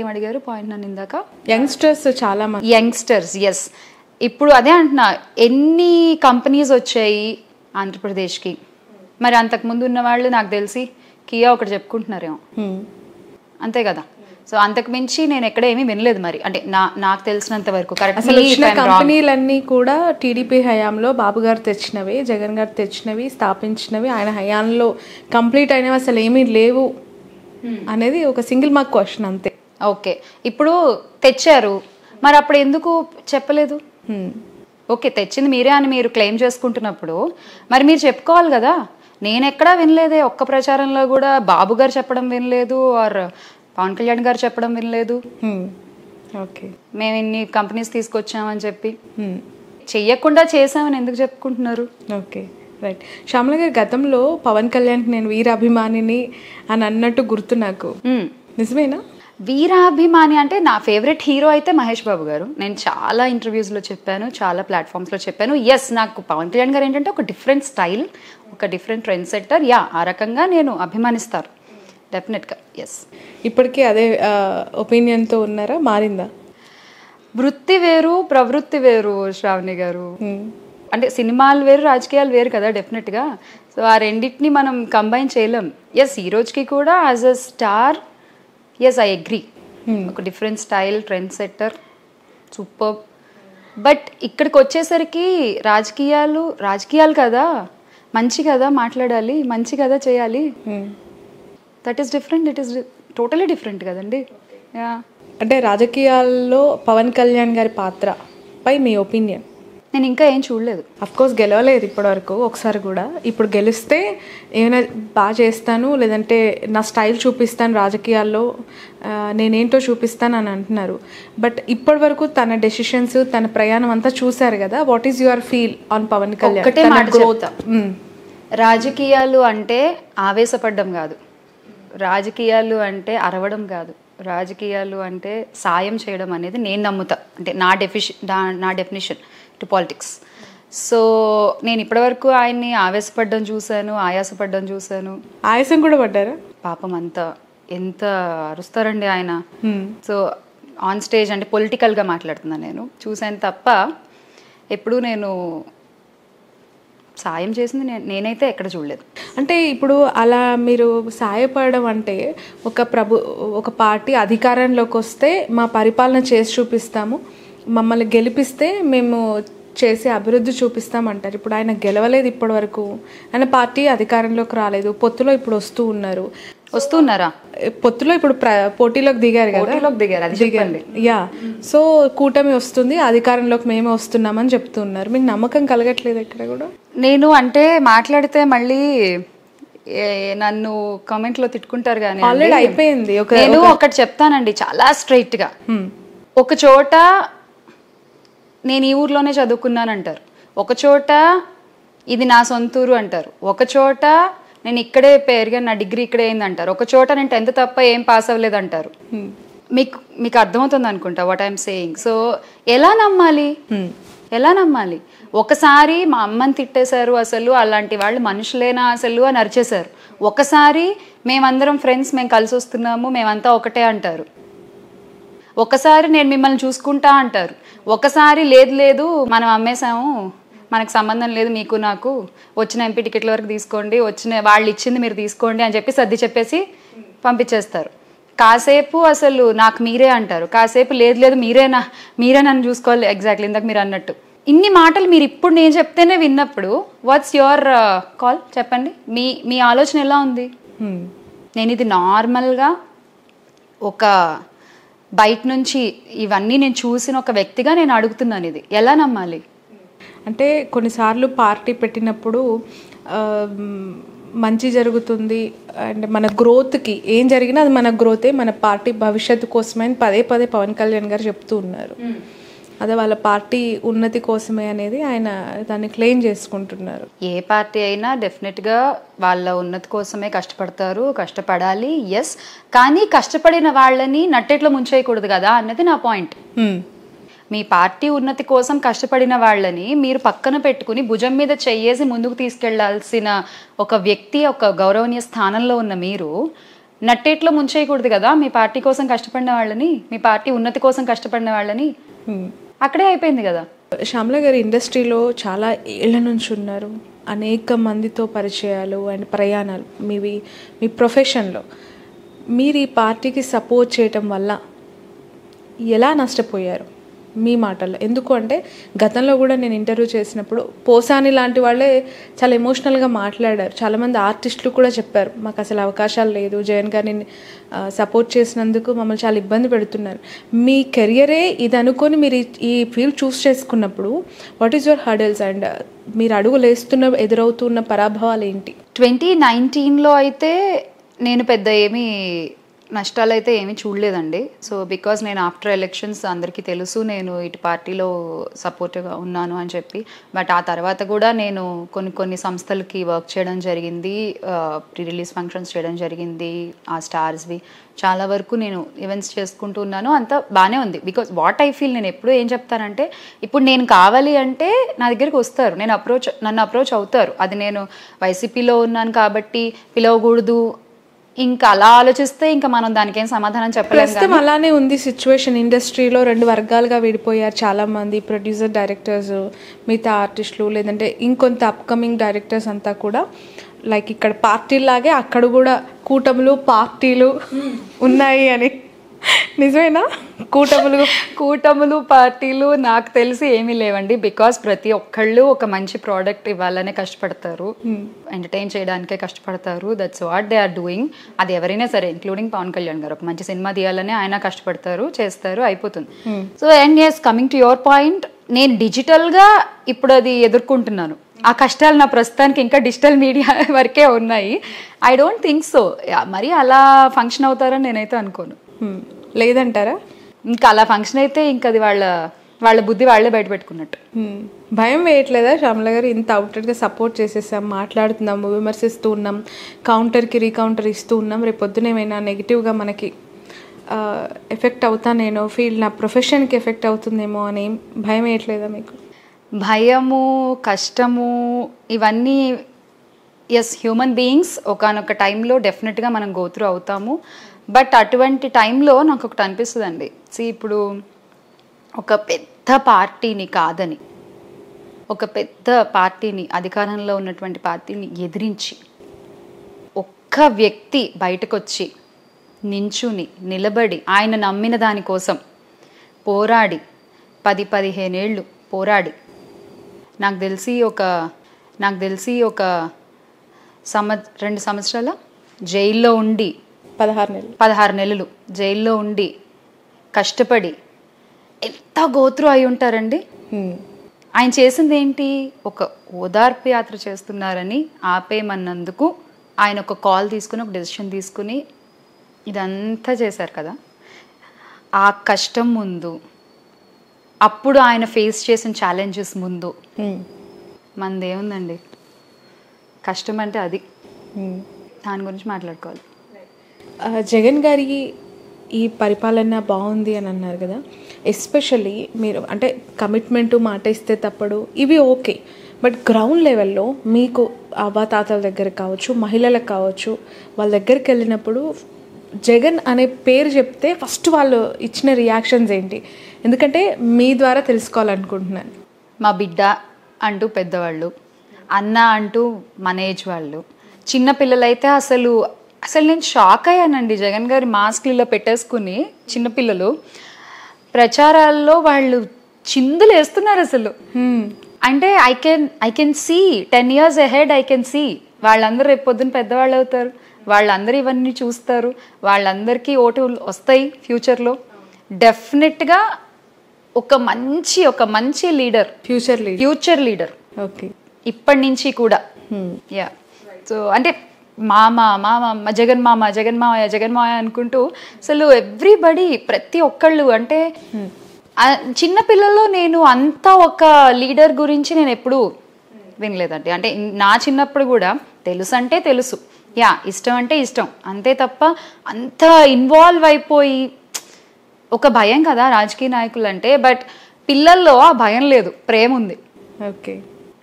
ఏం అడిగారు పాయింట్ నన్ను ఇందాక? యంగ్స్టర్స్ చాలా మంది. Youngsters, yes. ఇప్పుడు అదే అంటున్నా, ఎన్ని కంపెనీస్ వచ్చాయి ఆంధ్రప్రదేశ్కి, మరి అంతకుముందు ఉన్న వాళ్ళు నాకు తెలిసి కియా ఒకటి చెప్పుకుంటున్నారేమో, అంతే కదా. సో అంతకు మించి నేను ఎక్కడ ఏమీ వినలేదు మరి, అంటే నాకు తెలిసినంత వరకు. అసలు వచ్చిన కంపెనీలన్నీ కూడా టీడీపీ హయాంలో బాబు గారు తెచ్చినవి, జగన్ గారు తెచ్చినవి, స్థాపించినవి, ఆయన హయాంలో కంప్లీట్ అయినవి అసలు ఏమీ లేవు అనేది ఒక సింగిల్ మార్క్ క్వశ్చన్ అంతే. ఓకే, ఇప్పుడు తెచ్చారు, మరి అప్పుడు ఎందుకు చెప్పలేదు? ఓకే, తెచ్చింది మీరే అని మీరు క్లెయిమ్ చేసుకుంటున్నప్పుడు మరి మీరు చెప్పుకోవాలి కదా. నేను ఎక్కడా వినలేదే, ఒక్క ప్రచారంలో కూడా బాబు గారు చెప్పడం వినలేదు, ఆర్ పవన్ కళ్యాణ్ గారు చెప్పడం వినలేదు. ఓకే, మేము ఇన్ని కంపెనీస్ తీసుకొచ్చామని చెప్పి చెయ్యకుండా చేసామని ఎందుకు చెప్పుకుంటున్నారు? Okay, right. శ్యామల గారి గతంలో పవన్ కళ్యాణ్కి నేను వీరాభిమానిని అని అన్నట్టు గుర్తు నాకు, నిజమేనా? వీరాభిమాని అంటే నా ఫేవరెట్ హీరో అయితే మహేష్ బాబు గారు. నేను చాలా ఇంటర్వ్యూస్లో చెప్పాను, చాలా ప్లాట్ఫామ్స్లో చెప్పాను. ఎస్, నాకు పవన్ కళ్యాణ్ గారు ఏంటంటే ఒక డిఫరెంట్ స్టైల్, ఒక డిఫరెంట్ ట్రెండ్ సెట్టర్. ఆ రకంగా నేను అభిమానిస్తారు డెఫినెట్గా. ఎస్, ఇప్పటికీ అదే ఒపీనియన్తో ఉన్నారా, మారిందా? వృత్తి వేరు, ప్రవృత్తి వేరు శ్రావణి గారు. అంటే సినిమాలు వేరు, రాజకీయాలు వేరు కదా డెఫినెట్గా. సో ఆ రెండింటిని మనం కంబైన్ చేయలేం. ఎస్, ఈ రోజుకి కూడా as a star, yes I agree, ఒక different style, trend setter, super. But ఇక్కడికి వచ్చేసరికి రాజకీయాలు కదా, మంచి కదా మాట్లాడాలి, మంచి కదా చేయాలి. That is different, it is totally different కదండి. అంటే రాజకీయాల్లో పవన్ కళ్యాణ్ గారి పాత్ర పై మీ ఒపీనియన్? నేను ఇంకా ఏం చూడలేదు. అఫ్కోర్స్ గెలవలేదు ఇప్పటివరకు ఒకసారి కూడా. ఇప్పుడు గెలిస్తే ఏమైనా బాగా చేస్తాను, లేదంటే నా స్టైల్ చూపిస్తాను రాజకీయాల్లో, నేనేంటో చూపిస్తాను అని అంటున్నారు. బట్ ఇప్పటి వరకు తన డెసిషన్స్, తన ప్రయాణం అంతా చూశారు కదా. What is your feel on Pawan Kalyan? ఒకటే మాట చెప్తా, రాజకీయాలు అంటే ఆవేశపడ్డం కాదు, రాజకీయాలు అంటే అరవడం కాదు, రాజకీయాలు అంటే సాయం చేయడం అనేది నేను నమ్ముతా. అంటే నా డెఫినిషన్ టు పాలిటిక్స్. సో నేను ఇప్పటివరకు ఆయన్ని ఆవేశపడ్డం చూశాను, ఆయాసపడ్డం చూశాను. ఆయాసం కూడా పడ్డారా? పాపం అంతా ఎంత అరుస్తారండి ఆయన. సో ఆన్ స్టేజ్ అంటే పొలిటికల్గా మాట్లాడుతున్నాను, నేను చూశాను తప్ప ఎప్పుడు నేను సాయం చేసింది నేనైతే ఎక్కడ చూడలేదు. అంటే ఇప్పుడు అలా మీరు సాయపడడం అంటే ఒక పార్టీ అధికారంలోకి వస్తే మా పరిపాలన చేసి చూపిస్తాము, మమ్మల్ని గెలిపిస్తే మేము చేసే అభివృద్ధి చూపిస్తామంటారు. ఇప్పుడు ఆయన గెలవలేదు ఇప్పటి వరకు, ఆయన పార్టీ అధికారంలోకి రాలేదు, పొత్తులో ఇప్పుడు వస్తున్నారా? పొత్తులో ఇప్పుడు పోటీలోకి దిగారు కదా. యా, సో కూటమి వస్తుంది, అధికారంలోకి మేమే వస్తున్నామని చెప్తున్నారు. మీకు నమ్మకం కలగట్లేదు ఎక్కడ కూడా? నేను అంటే మాట్లాడితే మళ్ళీ నన్ను కామెంట్లో తిట్టుకుంటారు కానీ ఆల్రెడీ అయిపోయింది. నేను ఒకటి చెప్తానండి చాలా స్ట్రైట్ గా. ఒక చోట నేను ఈ ఊర్లోనే చదువుకున్నాను అంటారు, ఒక చోట ఇది నా సొంతూరు అంటారు, ఒక చోట నేను ఇక్కడే పెరిగాను, నా డిగ్రీ ఇక్కడే అయింది అంటారు, ఒక చోట నేను 10th తప్ప ఏం పాస్ అవ్వలేదు అంటారు. మీకు అర్థమవుతుంది అనుకుంటా వాట్ ఐఎమ్ సేయింగ్. సో ఎలా నమ్మాలి? ఒకసారి మా అమ్మని తిట్టేశారు, అసలు అలాంటి వాళ్ళు మనుషులేనా అసలు అని అరిచేశారు. ఒకసారి మేమందరం ఫ్రెండ్స్, మేము కలిసి వస్తున్నాము, మేమంతా ఒకటే అంటారు. ఒకసారి నేను మిమ్మల్ని చూసుకుంటా అంటారు. ఒకసారి లేదు మనం అమ్మేశాము, మనకు సంబంధం లేదు మీకు నాకు, వచ్చిన ఎంపీ టికెట్ల వరకు తీసుకోండి, వచ్చిన వాళ్ళు ఇచ్చింది మీరు తీసుకోండి అని చెప్పి సర్ది చెప్పేసి పంపించేస్తారు. కాసేపు అసలు నాకు మీరే అంటారు, కాసేపు లేదు మీరే నన్ను చూసుకోవాలి. ఎగ్జాక్ట్లీ ఇందాక మీరు అన్నట్టు ఇన్ని మాటలు మీరు ఇప్పుడు నేను చెప్తేనే విన్నప్పుడు వాట్స్ యువర్ కాల్ చెప్పండి, మీ ఆలోచన ఎలా ఉంది? నేను ఇది నార్మల్గా ఒక బయట నుంచి ఇవన్నీ నేను చూసిన ఒక వ్యక్తిగా నేను అడుగుతున్నాను, ఇది ఎలా నమ్మాలి? అంటే కొన్నిసార్లు పార్టీ పెట్టినప్పుడు మంచి జరుగుతుంది అండ్ మన గ్రోత్కి ఏం జరిగినా అది మన గ్రోతే, మన పార్టీ భవిష్యత్తు కోసమే అని పదే పవన్ కళ్యాణ్ గారు చెప్తూ ఉన్నారు. అదే వాళ్ళ పార్టీ ఉన్నతి కోసమే అనేది ఆయన దాన్ని క్లెయిమ్ చేసుకుంటున్నారు. ఏ పార్టీ అయినా డెఫినెట్గా వాళ్ళ ఉన్నతి కోసమే కష్టపడతారు, కష్టపడాలి. ఎస్, కానీ కష్టపడిన వాళ్ళని నట్టేట్లో ముంచేయకూడదు కదా అన్నది నా పాయింట్. మీ పార్టీ ఉన్నతి కోసం కష్టపడిన వాళ్ళని మీరు పక్కన పెట్టుకుని భుజం మీద చెయ్యేసి ముందుకు తీసుకెళ్లాల్సిన ఒక వ్యక్తి, ఒక గౌరవనీయ స్థానంలో ఉన్న మీరు నట్టేట్లో ముంచేయకూడదు కదా మీ పార్టీ కోసం కష్టపడిన వాళ్ళని, మీ పార్టీ ఉన్నతి కోసం కష్టపడిన వాళ్ళని. అక్కడే అయిపోయింది కదా. శ్యామల గారు ఇండస్ట్రీలో చాలా ఏళ్ల నుంచి ఉన్నారు, అనేక మందితో పరిచయాలు అండ్ ప్రయాణాలు మీ ప్రొఫెషన్లో మీరు ఈ పార్టీకి సపోర్ట్ చేయటం వల్ల ఎలా నష్టపోయారు మీ మాటల్లో? ఎందుకు అంటే గతంలో కూడా నేను ఇంటర్వ్యూ చేసినప్పుడు పోసాని లాంటి వాళ్ళే చాలా ఎమోషనల్గా మాట్లాడారు. చాలామంది ఆర్టిస్టులు కూడా చెప్పారు మాకు అసలు అవకాశాలు లేదు, జగన్ గారిని సపోర్ట్ చేసినందుకు మమ్మల్ని చాలా ఇబ్బంది పెడుతున్నారు. మీ కెరియరే ఇది అనుకొని మీరు ఈ ఫీల్డ్ చూస్ చేసుకున్నప్పుడు what is your hurdles and మీరు అడుగులేస్తున్న ఎదురవుతున్న పరాభవాలు ఏంటి? 2019లో అయితే నేను పెద్ద ఏమీ నష్టాలు అయితే ఏమీ చూడలేదండి. సో బికాజ్ నేను ఆఫ్టర్ ఎలక్షన్స్ అందరికీ తెలుసు నేను ఇటు పార్టీలో సపోర్ట్గా ఉన్నాను అని చెప్పి. బట్ ఆ తర్వాత కూడా నేను కొన్ని సంస్థలకి వర్క్ చేయడం జరిగింది, ప్రీ రిలీజ్ ఫంక్షన్స్ చేయడం జరిగింది, ఆ స్టార్స్వి చాలా వరకు నేను ఈవెంట్స్ చేసుకుంటూ ఉన్నాను. అంతా బాగానే ఉంది. బికాజ్ వాట్ ఐ ఫీల్, నేను ఎప్పుడూ ఏం చెప్తానంటే ఇప్పుడు నేను కావాలి అంటే నా దగ్గరికి వస్తారు, నన్ను అప్రోచ్ అవుతారు. అది నేను వైసీపీలో ఉన్నాను కాబట్టి పిలవకూడదు ఇంకా అలా ఆలోచిస్తే ఇంకా మనం దానికేం సమాధానం చెప్పలేము. అలానే ఉంది సిచ్యువేషన్. ఇండస్ట్రీలో 2 వర్గాలుగా విడిపోయారు చాలామంది, ప్రొడ్యూసర్, డైరెక్టర్స్, మిగతా ఆర్టిస్టులు, లేదంటే ఇంకొంత అప్కమింగ్ డైరెక్టర్స్ అంతా కూడా లైక్ ఇక్కడ పార్టీలాగే అక్కడ కూడా కూటములు పార్టీలు ఉన్నాయి అని. నిజమేనా? కూటములు పార్టీలు నాకు తెలిసి ఏమీ లేవండి. బికాస్ ప్రతి ఒక్కళ్ళు ఒక మంచి ప్రోడక్ట్ ఇవ్వాలనే కష్టపడతారు, ఎంటర్టైన్ చేయడానికే కష్టపడతారు. That's what they are doing. అది ఎవరైనా సరే ఇంక్లూడింగ్ పవన్ కళ్యాణ్ గారు ఒక మంచి సినిమా తీయాలని ఆయన కష్టపడతారు, చేస్తారు, అయిపోతుంది. So and yes, coming to your point, నేను డిజిటల్గా ఇప్పుడు అది ఎదుర్కొంటున్నాను. ఆ కష్టాలు నా ప్రస్తుతానికి ఇంకా డిజిటల్ మీడియా వరకే ఉన్నాయి. ఐ డోంట్ థింక్ సో మరి అలా ఫంక్షన్ అవుతారని నేనైతే అనుకోను. లేదంటారా? ఇంకా అలా ఫంక్షన్ అయితే ఇంకా అది వాళ్ళ బుద్ధి వాళ్ళే బయట పెట్టుకున్నట్టు. భయం వేయట్లేదా శ్యామల గారు? ఇంత అవుట్లెట్గా సపోర్ట్ చేసేసాం, మాట్లాడుతున్నాము, విమర్శిస్తూ ఉన్నాం, కౌంటర్కి రీకౌంటర్ ఇస్తూ ఉన్నాం, రేపు పొద్దున ఏమైనా నెగిటివ్గా మనకి ఎఫెక్ట్ అవుతానేమో, ఫీల్డ్ నా ప్రొఫెషన్కి ఎఫెక్ట్ అవుతుందేమో అని భయం వేయట్లేదా మీకు? భయము, కష్టము ఇవన్నీ ఎస్, హ్యూమన్ బీయింగ్స్ ఒకానొక టైంలో డెఫినెట్గా మనం గోత్రూ అవుతాము. బట్ అటువంటి టైంలో నాకు ఒకటి అనిపిస్తుందండి, ఇప్పుడు ఒక పెద్ద పార్టీని కాదని, ఒక పెద్ద పార్టీని, అధికారంలో ఉన్నటువంటి పార్టీని ఎదిరించి ఒక్క వ్యక్తి బయటకు వచ్చి నించుని నిలబడి ఆయన నమ్మిన దానికోసం పోరాడి 10-15 ఏళ్ళు పోరాడి నాకు తెలిసి ఒక 2 సంవత్సరాల జైల్లో ఉండి 16 నెలలు జైల్లో ఉండి కష్టపడి ఎంత గోత్రు అయి ఉంటారండి. ఆయన చేసింది ఏంటి? ఒక ఓదార్పు యాత్ర చేస్తున్నారని ఆపేయమన్నందుకు ఆయన ఒక కాల్ తీసుకుని, ఒక డెసిషన్ తీసుకుని ఇదంతా చేశారు కదా. ఆ కష్టం ముందు, అప్పుడు ఆయన ఫేస్ చేసిన ఛాలెంజెస్ ముందు మనదేముందండి? కష్టం అంటే అది, దాని గురించి మాట్లాడుకోవాలి. జగన్ గారి ఈ పరిపాలన బాగుంది అని అన్నారు కదా, ఎస్పెషల్లీ మీరు అంటే కమిట్మెంటు, మాట ఇస్తే తప్పడు, ఇవి ఓకే. బట్ గ్రౌండ్ లెవెల్లో మీకు అవ్వాతాతల దగ్గర కావచ్చు, మహిళలకు కావచ్చు, వాళ్ళ దగ్గరికి వెళ్ళినప్పుడు జగన్ అనే పేరు చెప్తే ఫస్ట్ వాళ్ళు ఇచ్చిన రియాక్షన్స్ ఏంటి? ఎందుకంటే మీ ద్వారా తెలుసుకోవాలనుకుంటున్నాను. మా బిడ్డ అంటూ పెద్దవాళ్ళు, అన్న అంటూ మన ఏజ్ వాళ్ళు, చిన్నపిల్లలైతే అసలు నేను షాక్ అయ్యానండి. జగన్ గారి మాస్క్లు ఇలా పెట్టేసుకుని చిన్నపిల్లలు ప్రచారాల్లో వాళ్ళు చిందులు వేస్తున్నారు అసలు. అంటే I can see 10 years ahead, I can see వాళ్ళందరూ రేపు పొద్దున్న పెద్దవాళ్ళు అవుతారు, వాళ్ళందరూ ఇవన్నీ చూస్తారు, వాళ్ళందరికీ ఓటు వస్తాయి ఫ్యూచర్లో. డెఫినెట్గా ఒక మంచి లీడర్, ఫ్యూచర్ లీడర్ ఓకే ఇప్పటి నుంచి కూడా. యా, సో అంటే జగన్ మామయ్య అనుకుంటూ అసలు ఎవ్రీబడి, ప్రతి ఒక్కళ్ళు, అంటే చిన్నపిల్లల్లో నేను అంత ఒక లీడర్ గురించి నేను ఎప్పుడూ వినలేదండి. అంటే నా చిన్నప్పుడు కూడా తెలుసు అంటే తెలుసు, యా ఇష్టం అంటే ఇష్టం, అంతే తప్ప అంత ఇన్వాల్వ్ అయిపోయి ఒక భయం కదా రాజకీయ నాయకులు అంటే. బట్ పిల్లల్లో ఆ భయం లేదు, ప్రేమ ఉంది. Okay,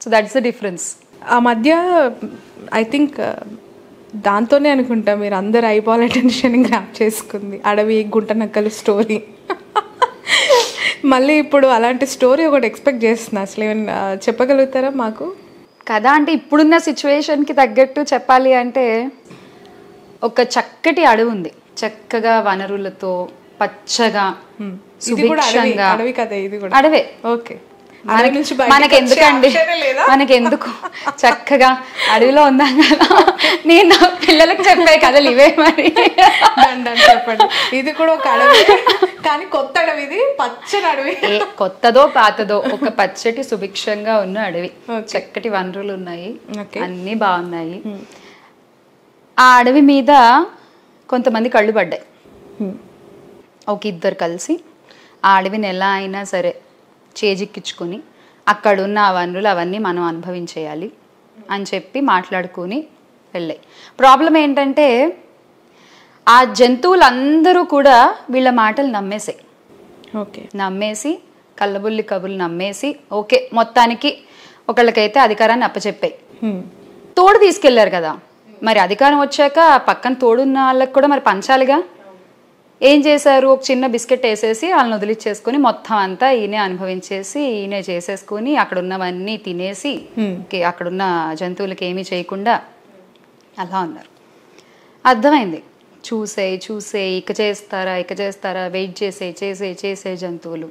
so that's the difference. ఆ మధ్య ఐ థింక్ దాంతోనే అనుకుంటా మీరు అందరు ఐబాల్ అటెన్షన్ గ్రాప్ చేసుకుంది, అడవి గుంట నక్కలు స్టోరీ. మళ్ళీ ఇప్పుడు అలాంటి స్టోరీ ఒకటి ఎక్స్పెక్ట్ చేస్తున్నా, అసలు ఏమైనా చెప్పగలుగుతారా మాకు? కథ అంటే ఇప్పుడున్న సిచ్యువేషన్కి తగ్గట్టు చెప్పాలి అంటే ఒక చక్కటి అడవి ఉంది, చక్కగా వనరులతో పచ్చగా సుభిక్షంగా. అడవి కథ ఇది కూడా. అడవే. ఓకే. మనకెందుకండి, మనకెందుకు, చక్కగా అడవిలో ఉందాం కదా. నేను నా పిల్లలకు చెప్పే కథలు ఇవే మరి. చెప్పండి. ఇది కూడా ఒక అడవి, కానీ కొత్త అడవి, ఇది పచ్చని అడవి. కొత్తదో పాతదో ఒక పచ్చటి సుభిక్షంగా ఉన్న అడవి, చక్కటి వనరులు ఉన్నాయి, అన్ని బాగున్నాయి. ఆ అడవి మీద కొంతమంది కళ్ళు పడ్డాయి. ఒక ఇద్దరు కలిసి ఆ అడవిని ఎలా అయినా సరే చేజిక్కించుకొని అక్కడున్న ఆ వనరులు అవన్నీ మనం అనుభవించేయాలి అని చెప్పి మాట్లాడుకుని వెళ్ళాయి. ప్రాబ్లం ఏంటంటే ఆ జంతువులందరూ కూడా వీళ్ళ మాటలు నమ్మేసాయి. ఓకే. నమ్మేసి కళ్ళబుల్లి కబుర్లు నమ్మేసి ఓకే మొత్తానికి ఒకళ్ళకైతే అధికారాన్ని అప్పచెప్పాయి. తోడు తీసుకెళ్లారు కదా, మరి అధికారం వచ్చాక పక్కన తోడున్న వాళ్ళకి కూడా మరి పంచాలిగా. ఏం చేశారు, ఒక చిన్న బిస్కెట్ వేసేసి వాళ్ళని వదిలిచ్చేసుకుని మొత్తం అంతా ఈయనే అనుభవించేసి ఈయనే చేసేసుకుని అక్కడ ఉన్నవన్నీ తినేసి అక్కడున్న జంతువులకి ఏమీ చేయకుండా అలా ఉన్నారు. అర్థమైంది, చూసే ఇక చేస్తారా వెయిట్ చేసే జంతువులు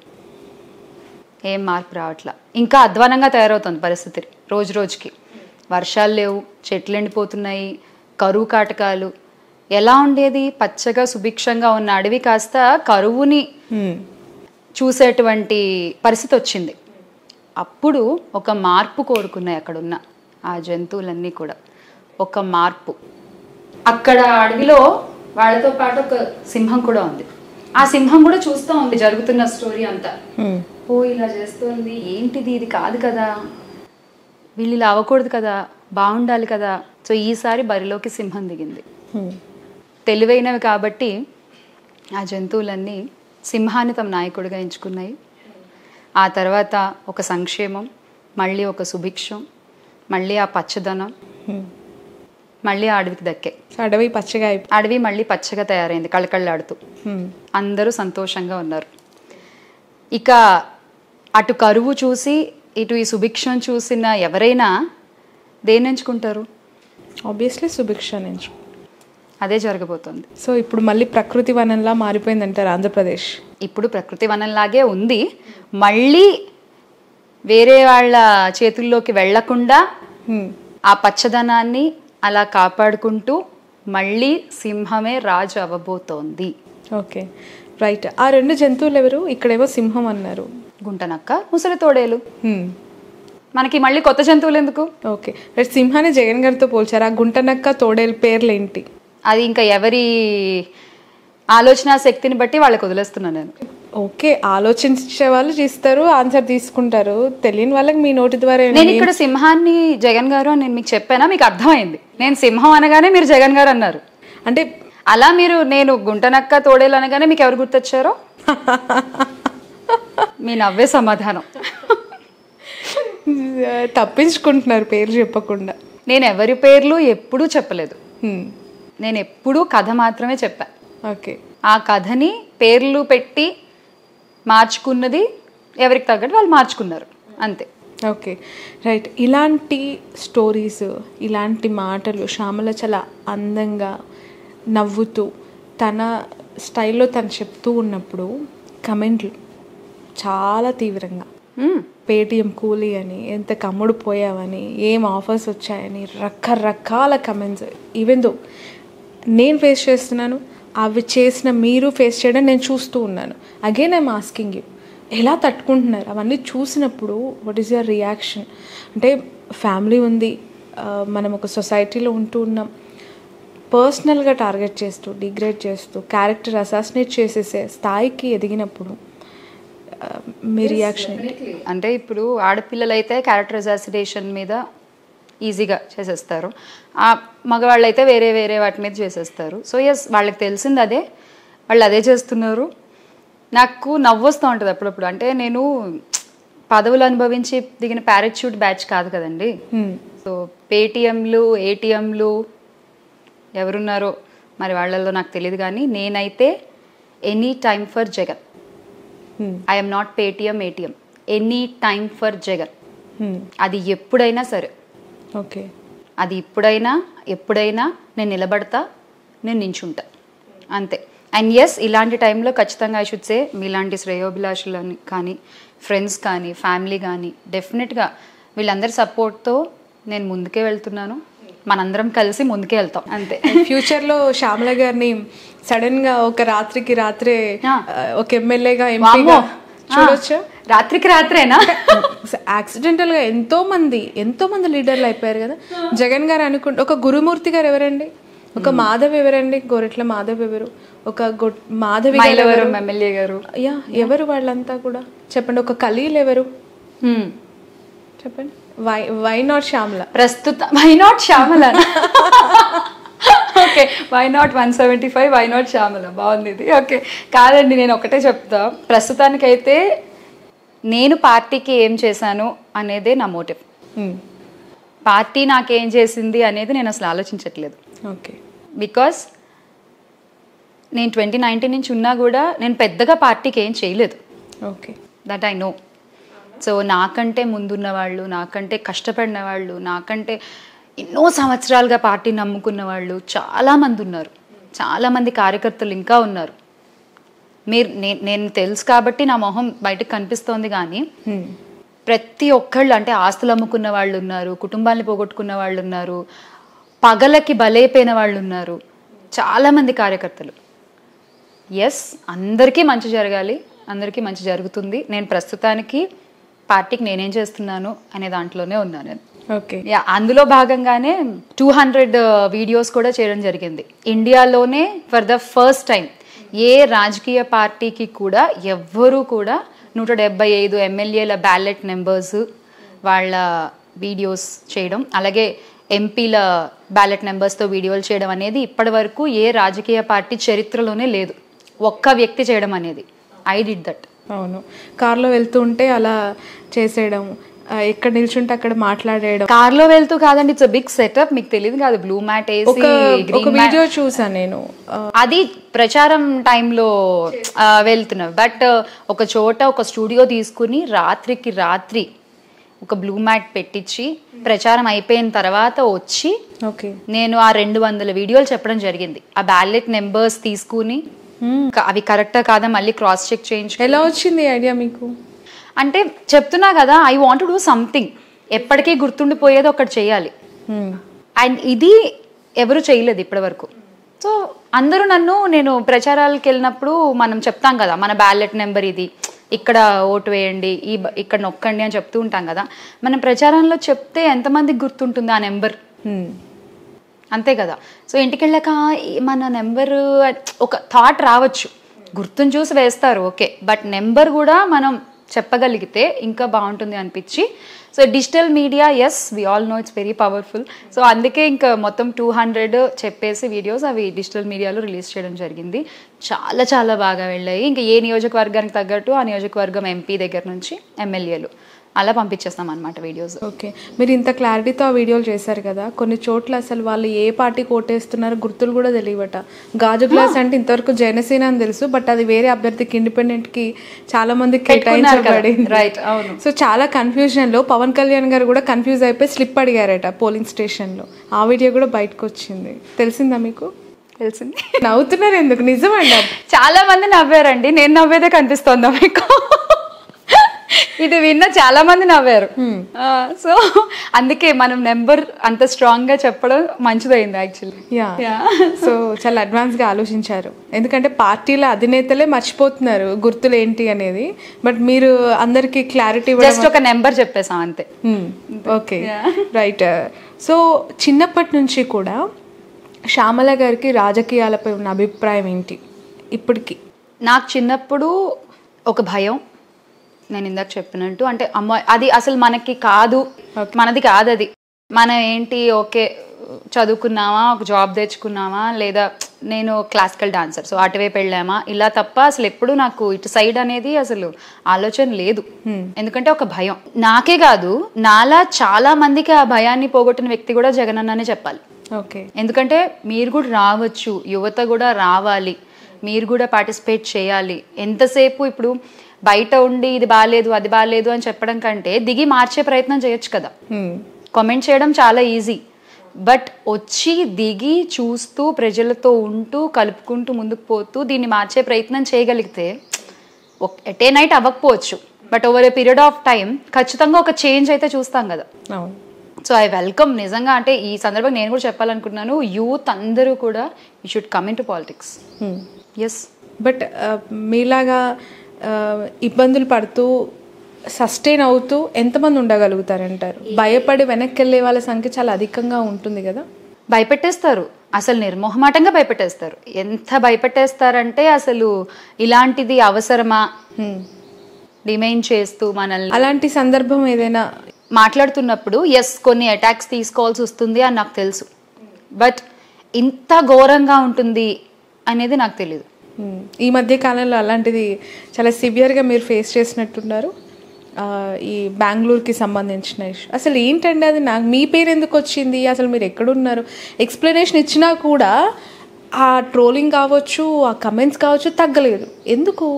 ఏం మార్పు రావట్లా. ఇంకా అధ్వానంగా తయారవుతుంది పరిస్థితి రోజు రోజుకి. వర్షాలు లేవు, చెట్లు ఎండిపోతున్నాయి, కరువు కాటకాలు. ఎలా ఉండేది, పచ్చగా సుభిక్షంగా ఉన్న అడవి కాస్త కరువుని చూసేటువంటి పరిస్థితి వచ్చింది. అప్పుడు ఒక మార్పు కోరుకున్నాయి అక్కడున్న ఆ జంతువులన్నీ కూడా. ఒక మార్పు. అక్కడ అడవిలో వాళ్ళతో పాటు ఒక సింహం కూడా ఉంది. ఆ సింహం కూడా చూస్తూ ఉంది జరుగుతున్న స్టోరీ అంతా. ఓ ఇలా చేస్తుంది, ఏంటిది, ఇది కాదు కదా, వీళ్ళు ఇలా అవ్వకూడదు కదా, బాగుండాలి కదా. సో ఈసారి బరిలోకి సింహం దిగింది. తెలివైనవి కాబట్టి ఆ జంతువులన్నీ సింహాన్ని తమ నాయకుడిగా ఎంచుకున్నాయి. ఆ తర్వాత ఒక సంక్షేమం, మళ్ళీ ఒక సుభిక్షం, మళ్ళీ ఆ పచ్చదనం మళ్ళీ ఆ అడవికి దక్కే. అడవి మళ్ళీ పచ్చగా తయారైంది కళకళ్ళాడుతూ. అందరూ సంతోషంగా ఉన్నారు. ఇక అటు కరువు చూసి ఇటు ఈ సుభిక్షం చూసిన ఎవరైనా దేన్ని ఎంచుకుంటారు? ఆబ్వియస్లీ సుభిక్ష ఎంచు. అదే జరగబోతుంది. సో ఇప్పుడు మళ్ళీ ప్రకృతి వనంలా మారిపోయింది అంటారు ఆంధ్రప్రదేశ్. ఇప్పుడు ప్రకృతి వనంలాగే ఉంది. మళ్ళీ వేరే వాళ్ళ చేతుల్లోకి వెళ్లకుండా ఆ పచ్చదనాన్ని అలా కాపాడుకుంటూ మళ్ళీ సింహమే రాజు అవ్వబోతోంది. Okay, right. ఆ రెండు జంతువులు ఎవరు? ఇక్కడేమో సింహం అన్నారు, గుంటనక్క, ముసలి తోడేలు. మనకి మళ్ళీ కొత్త జంతువులు ఎందుకు? ఓకే, సింహాన్ని జగన్ గారితో పోల్చారు. ఆ గుంటనక్క తోడేలు పేర్లు ఏంటి? అది ఇంకా ఎవరి ఆలోచన శక్తిని బట్టి వాళ్ళకి వదిలేస్తున్నాను నేను. ఓకే, ఆలోచించే వాళ్ళు చేస్తారు, ఆన్సర్ తీసుకుంటారు. తెలియని వాళ్ళకి మీ నోటి ద్వారా. నేను ఇక్కడ సింహాన్ని జగన్ గారు అని నేను మీకు చెప్పానా? మీకు అర్థమైంది. నేను సింహం అనగానే మీరు జగన్ గారు అన్నారు. అంటే అలా మీరు నేను గుంటనక్క తోడేలు అనగానే మీకు ఎవరు గుర్తొచ్చారో మీ నవ్వే సమాధానం. తప్పించుకుంటున్నారు పేరు చెప్పకుండా. నేను ఎవరి పేర్లు ఎప్పుడూ చెప్పలేదు. నేను ఎప్పుడూ కథ మాత్రమే చెప్పా. ఓకే, ఆ కథని పేర్లు పెట్టి మార్చుకున్నది ఎవరికి తగ్గట్టు వాళ్ళు మార్చుకున్నారు, అంతే. Okay, right. ఇలాంటి స్టోరీస్, ఇలాంటి మాటలు శ్యామల చాలా అందంగా నవ్వుతూ తన స్టైల్లో తను చెప్తూ ఉన్నప్పుడు కమెంట్లు చాలా తీవ్రంగా, పేటిఎం కూలీ అని, ఎంత కమ్ముడు పోయావని, ఏం ఆఫర్స్ వచ్చాయని, రకరకాల కమెంట్స్. ఈవెన్ దో నేను ఫేస్ చేస్తున్నాను, అవి చేసిన మీరు ఫేస్ చేయడం నేను చూస్తూ ఉన్నాను. అగైన్ ఐఎమ్ ఆస్కింగ్ యూ, ఎలా తట్టుకుంటున్నారు అవన్నీ చూసినప్పుడు? What is your reaction? అంటే ఫ్యామిలీ ఉంది, మనం ఒక సొసైటీలో ఉంటూ ఉన్నాం, పర్సనల్గా టార్గెట్ చేస్తూ, డిగ్రేడ్ చేస్తూ, క్యారెక్టర్ అసాసినేట్ చేసేసే స్థాయికి ఎదిగినప్పుడు మీ రియాక్షన్? అంటే ఇప్పుడు ఆడపిల్లలు అయితే క్యారెక్టర్ అసాసినేషన్ మీద ఈజీగా చేసేస్తారు, ఆ మగవాళ్ళు అయితే వేరే వేరే వాటి మీద చేసేస్తారు. సో ఎస్, వాళ్ళకి తెలిసింది అదే, వాళ్ళు అదే చేస్తున్నారు. నాకు నవ్వు వస్తూ ఉంటుంది అప్పుడప్పుడు. అంటే నేను పదవులు అనుభవించి దిగిన పారాచూట్ బ్యాచ్ కాదు కదండి. సో పేటిఎంలు, ఏటీఎంలు ఎవరున్నారో మరి వాళ్ళల్లో నాకు తెలియదు, కానీ నేనైతే any time for Jagan. I'm not Paytm, ATM, any time for Jagan. అది ఎప్పుడైనా సరే. ఓకే. అది ఇప్పుడైనా ఎప్పుడైనా నేను నిలబడతా, నేను నించుంటా అంతే. అండ్ ఎస్, ఇలాంటి టైంలో ఖచ్చితంగా ఐ షుడ్ సే మీలాంటి శ్రేయోభిలాషులని కానీ, ఫ్రెండ్స్ కానీ, ఫ్యామిలీ కానీ డెఫినెట్గా వీళ్ళందరి సపోర్ట్తో నేను ముందుకే వెళ్తున్నాను. మనందరం కలిసి ముందుకే వెళ్తాం అంతే. ఫ్యూచర్లో శ్యామల గారిని సడన్గా ఒక రాత్రికి రాత్రే ఒక ఎమ్మెల్యేగా, ఎంపీగా చూడొచ్చా? రాత్రికి రాత్రేనా? యాక్సిడెంటల్ గా ఎంతో మంది లీడర్లు అయిపోయారు కదా. జగన్ గారు అనుకుంటే ఒక గురుమూర్తి గారు ఎవరండి, ఒక మాధవ్ ఎవరండి, గోరెట్ల మాధవ్ ఎవరు, ఒక మాధవి గారు ఎమ్మెల్యే గారు, ఎవరు వాళ్ళంతా కూడా చెప్పండి. ఒక ఖలీల్ ఎవరు చెప్పండి. Why not Shyamala? ప్రస్తుతం why not Shyamala? Okay, why not 175, why not Shyamala? బాగుంది ఇది. ఓకే, కాదండి, నేను ఒకటే చెప్తా. ప్రస్తుతానికైతే నేను పార్టీకి ఏం చేశాను అనేదే నా మోటివ్. పార్టీ నాకేం చేసింది అనేది నేను అసలు ఆలోచించట్లేదు. ఓకే. బికాస్ నేను 2019 నుంచి ఉన్నా కూడా నేను పెద్దగా పార్టీకి ఏం చేయలేదు. Okay, that I know. So నాకంటే ముందున్న వాళ్ళు, నాకంటే కష్టపడిన వాళ్ళు, నాకంటే ఎన్నో సంవత్సరాలుగా పార్టీ నమ్ముకున్న వాళ్ళు చాలామంది ఉన్నారు. చాలామంది కార్యకర్తలు ఇంకా ఉన్నారు. నేను తెలుసు కాబట్టి నా మొహం బయటకు కనిపిస్తోంది, కానీ ప్రతి ఒక్కళ్ళు అంటే ఆస్తులు అమ్ముకున్న వాళ్ళు ఉన్నారు, కుటుంబాన్ని పోగొట్టుకున్న వాళ్ళు ఉన్నారు, పగలకి బలైపోయిన వాళ్ళు ఉన్నారు, చాలామంది కార్యకర్తలు. ఎస్, అందరికీ మంచి జరగాలి, అందరికీ మంచి జరుగుతుంది. నేను ప్రస్తుతానికి పార్టీకి నేనేం చేస్తున్నాను అనే దాంట్లోనే ఉన్నాను. ఓకే. అందులో భాగంగానే 200 వీడియోస్ కూడా చేయడం జరిగింది. ఇండియాలోనే ఫర్ ద ఫస్ట్ టైం ఏ రాజకీయ పార్టీకి కూడా ఎవ్వరూ కూడా 175 ఎమ్మెల్యేల బ్యాలెట్ నెంబర్స్ వాళ్ళ వీడియోస్ చేయడం, అలాగే ఎంపీల బ్యాలెట్ నెంబర్స్తో వీడియోలు చేయడం అనేది ఇప్పటి వరకు ఏ రాజకీయ పార్టీ చరిత్రలోనే లేదు. ఒక్క వ్యక్తి చేయడం అనేది. I did that. అవును, కార్లో వెళ్తూ ఉంటే అలా చేసేయడం, ఎక్కడ నిల్చుంటే అక్కడ మాట్లాడేయడం. కార్లో వెళ్తూ కాదండి, ఇట్స్ బిగ్ సెటప్. మీకు తెలియదు కాదు, బ్లూ మ్యాట్ వేసి ఒక వీడియో చూసాను నేను. అది ప్రచారం టైంలో వెళ్తున్నా. బట్ ఒక చోట ఒక స్టూడియో తీసుకుని రాత్రికి రాత్రి ఒక బ్లూ మ్యాట్ పెట్టించి ప్రచారం అయిపోయిన తర్వాత వచ్చి నేను ఆ 200 వీడియోలు చెప్పడం జరిగింది. ఆ బ్యాలెట్ నెంబర్స్ తీసుకుని అవి కరెక్టా కాదా మళ్ళీ క్రాస్ చెక్ చేయించు. ఎలా వచ్చింది ఐడియా మీకు? అంటే చెప్తున్నా కదా, I want to do something. ఎప్పటికీ గుర్తుండిపోయేది ఒకటి చేయాలి. అండ్ ఇది ఎవరు చేయలేదు ఇప్పటి వరకు. సో అందరూ నేను ప్రచారాలకు వెళ్ళినప్పుడు మనం చెప్తాం కదా, మన బ్యాలెట్ నెంబర్ ఇది, ఇక్కడ ఓటు వేయండి, ఇక్కడ నొక్కండి అని చెప్తూ ఉంటాం కదా. మనం ప్రచారంలో చెప్తే ఎంతమందికి గుర్తుంటుంది ఆ నెంబర్? అంతే కదా. సో ఇంటికి వెళ్ళాక మన నెంబరు ఒక థాట్ రావచ్చు, గుర్తుని చూసి వేస్తారు ఓకే, బట్ నెంబర్ కూడా మనం చెప్పగలిగితే ఇంకా బాగుంటుంది అనిపించి, so digital media yes we all know it's very powerful. So అందుకే ఇంకా మొత్తం 200 చెప్పేసి వీడియోస్ అవి డిజిటల్ మీడియాలో రిలీజ్ చేయడం జరిగింది. చాలా చాలా బాగా వెళ్ళాయి. ఇంకా ఏ నియోజకవర్గానికి తగ్గట్టు ఆ నియోజకవర్గం ఎంపీ దగ్గర నుంచి ఎమ్మెల్యేలు అలా పంపించేస్తాం అనమాట వీడియోస్. ఓకే, మీరు ఇంత క్లారిటీతో ఆ వీడియోలు చేశారు కదా, కొన్ని చోట్ల అసలు వాళ్ళు ఏ పార్టీ కోటేస్తున్నారో గుర్తులు కూడా తెలియబట. గాజు గ్లాస్ అంటే ఇంతవరకు జనసేన అని తెలుసు, బట్ అది వేరే అభ్యర్థికి ఇండిపెండెంట్కి చాలా మంది కేటాయించబడింది. రైట్, అవును. సో చాలా కన్ఫ్యూజన్లో పవన్ కళ్యాణ్ గారు కూడా కన్ఫ్యూజ్ అయిపోయి స్లిప్ అడిగారట పోలింగ్ స్టేషన్లో. ఆ వీడియో కూడా బయటకు వచ్చింది, తెలిసిందా మీకు? తెలిసింది. నవ్వుతున్నారు ఎందుకు? నిజమండి, చాలా మంది నవ్వారండి. నేను నవ్వేదే కనిపిస్తుందా మీకు? ఇది విన్న చాలా మంది నవ్వారు. సో అందుకే మనం నెంబర్ అంత స్ట్రాంగ్ గా చెప్పడం మంచిదైంది యాక్చువల్లీ. సో చాలా అడ్వాన్స్ గా ఆలోచించారు, ఎందుకంటే పార్టీల అధినేతలే మర్చిపోతున్నారు గుర్తులు ఏంటి అనేది, బట్ మీరు అందరికి క్లారిటీ జస్ట్ ఒక నెంబర్ చెప్పేసాం అంతే. Okay, right. సో చిన్నప్పటి నుంచి కూడా శ్యామల గారికి రాజకీయాలపై ఉన్న అభిప్రాయం ఏంటి ఇప్పటికి? నాకు చిన్నప్పుడు ఒక భయం, నేను ఇందాక చెప్పినట్టు, అంటే అమ్మ అది అసలు మనకి కాదు, మనది కాదు అది. మనం ఏంటి ఓకే చదువుకున్నామా, ఒక జాబ్ తెచ్చుకున్నామా, లేదా నేను క్లాసికల్ డాన్సర్ సో అటువైపు వెళ్ళామా, ఇలా తప్ప అసలు ఎప్పుడు నాకు ఇటు సైడ్ అనేది అసలు ఆలోచన లేదు. ఎందుకంటే ఒక భయం. నాకే కాదు, నాలా చాలా మందికి ఆ భయాన్ని పోగొట్టిన వ్యక్తి కూడా జగన్ అన్ననే చెప్పాలి. ఓకే, ఎందుకంటే మీరు కూడా రావచ్చు, యువత కూడా రావాలి, మీరు కూడా పార్టిసిపేట్ చేయాలి. ఎంతసేపు ఇప్పుడు బయట ఉండి ఇది బాగాలేదు అది బాగాలేదు అని చెప్పడం కంటే దిగి మార్చే ప్రయత్నం చేయొచ్చు కదా. కామెంట్ చేయడం చాలా ఈజీ, బట్ వచ్చి దిగి చూస్తూ ప్రజలతో ఉంటూ కలుపుకుంటూ ముందుకు పోతూ దీన్ని మార్చే ప్రయత్నం చేయగలిగితే ఎట్ ఏ నైట్ అవ్వకపోవచ్చు, but over a period of time ఖచ్చితంగా ఒక చేంజ్ అయితే చూస్తాం కదా. సో ఐ వెల్కమ్ నిజంగా. అంటే ఈ సందర్భంగా నేను కూడా చెప్పాలనుకుంటున్నాను, యూత్ అందరూ కూడా you should come into politics. Yes, but మీలాగా ఇబ్బందులు పడుతూ సస్టైన్ అవుతూ ఎంతమంది ఉండగలుగుతారంటారు? భయపడి వెనక్కి వెళ్ళే వాళ్ళ సంఖ్య చాలా అధికంగా ఉంటుంది కదా. భయపెట్టేస్తారు, అసలు నిర్మోహమాటంగా భయపెట్టేస్తారు. ఎంత భయపెట్టేస్తారంటే అసలు ఇలాంటిది అవసరమా డిమైన్ చేస్తూ మనల్ని. అలాంటి సందర్భం ఏదైనా మాట్లాడుతున్నప్పుడు ఎస్ కొన్ని అటాక్స్ తీసుకోవాల్సి వస్తుంది అని నాకు తెలుసు, బట్ ఇంత ఘోరంగా ఉంటుంది అనేది నాకు తెలియదు. ఈ మధ్య కాలంలో అలాంటిది చాలా సివియర్గా మీరు ఫేస్ చేసినట్టున్నారు. ఈ బెంగళూరుకి సంబంధించిన ఇష్యూ అసలు ఏంటండి? అది నాకు మీ పేరు ఎందుకు వచ్చింది, అసలు మీరు ఎక్కడున్నారు? ఎక్స్ప్లెనేషన్ ఇచ్చినా కూడా ఆ ట్రోలింగ్ కావచ్చు, ఆ కమెంట్స్ కావచ్చు తగ్గలేదు. ఎందుకు?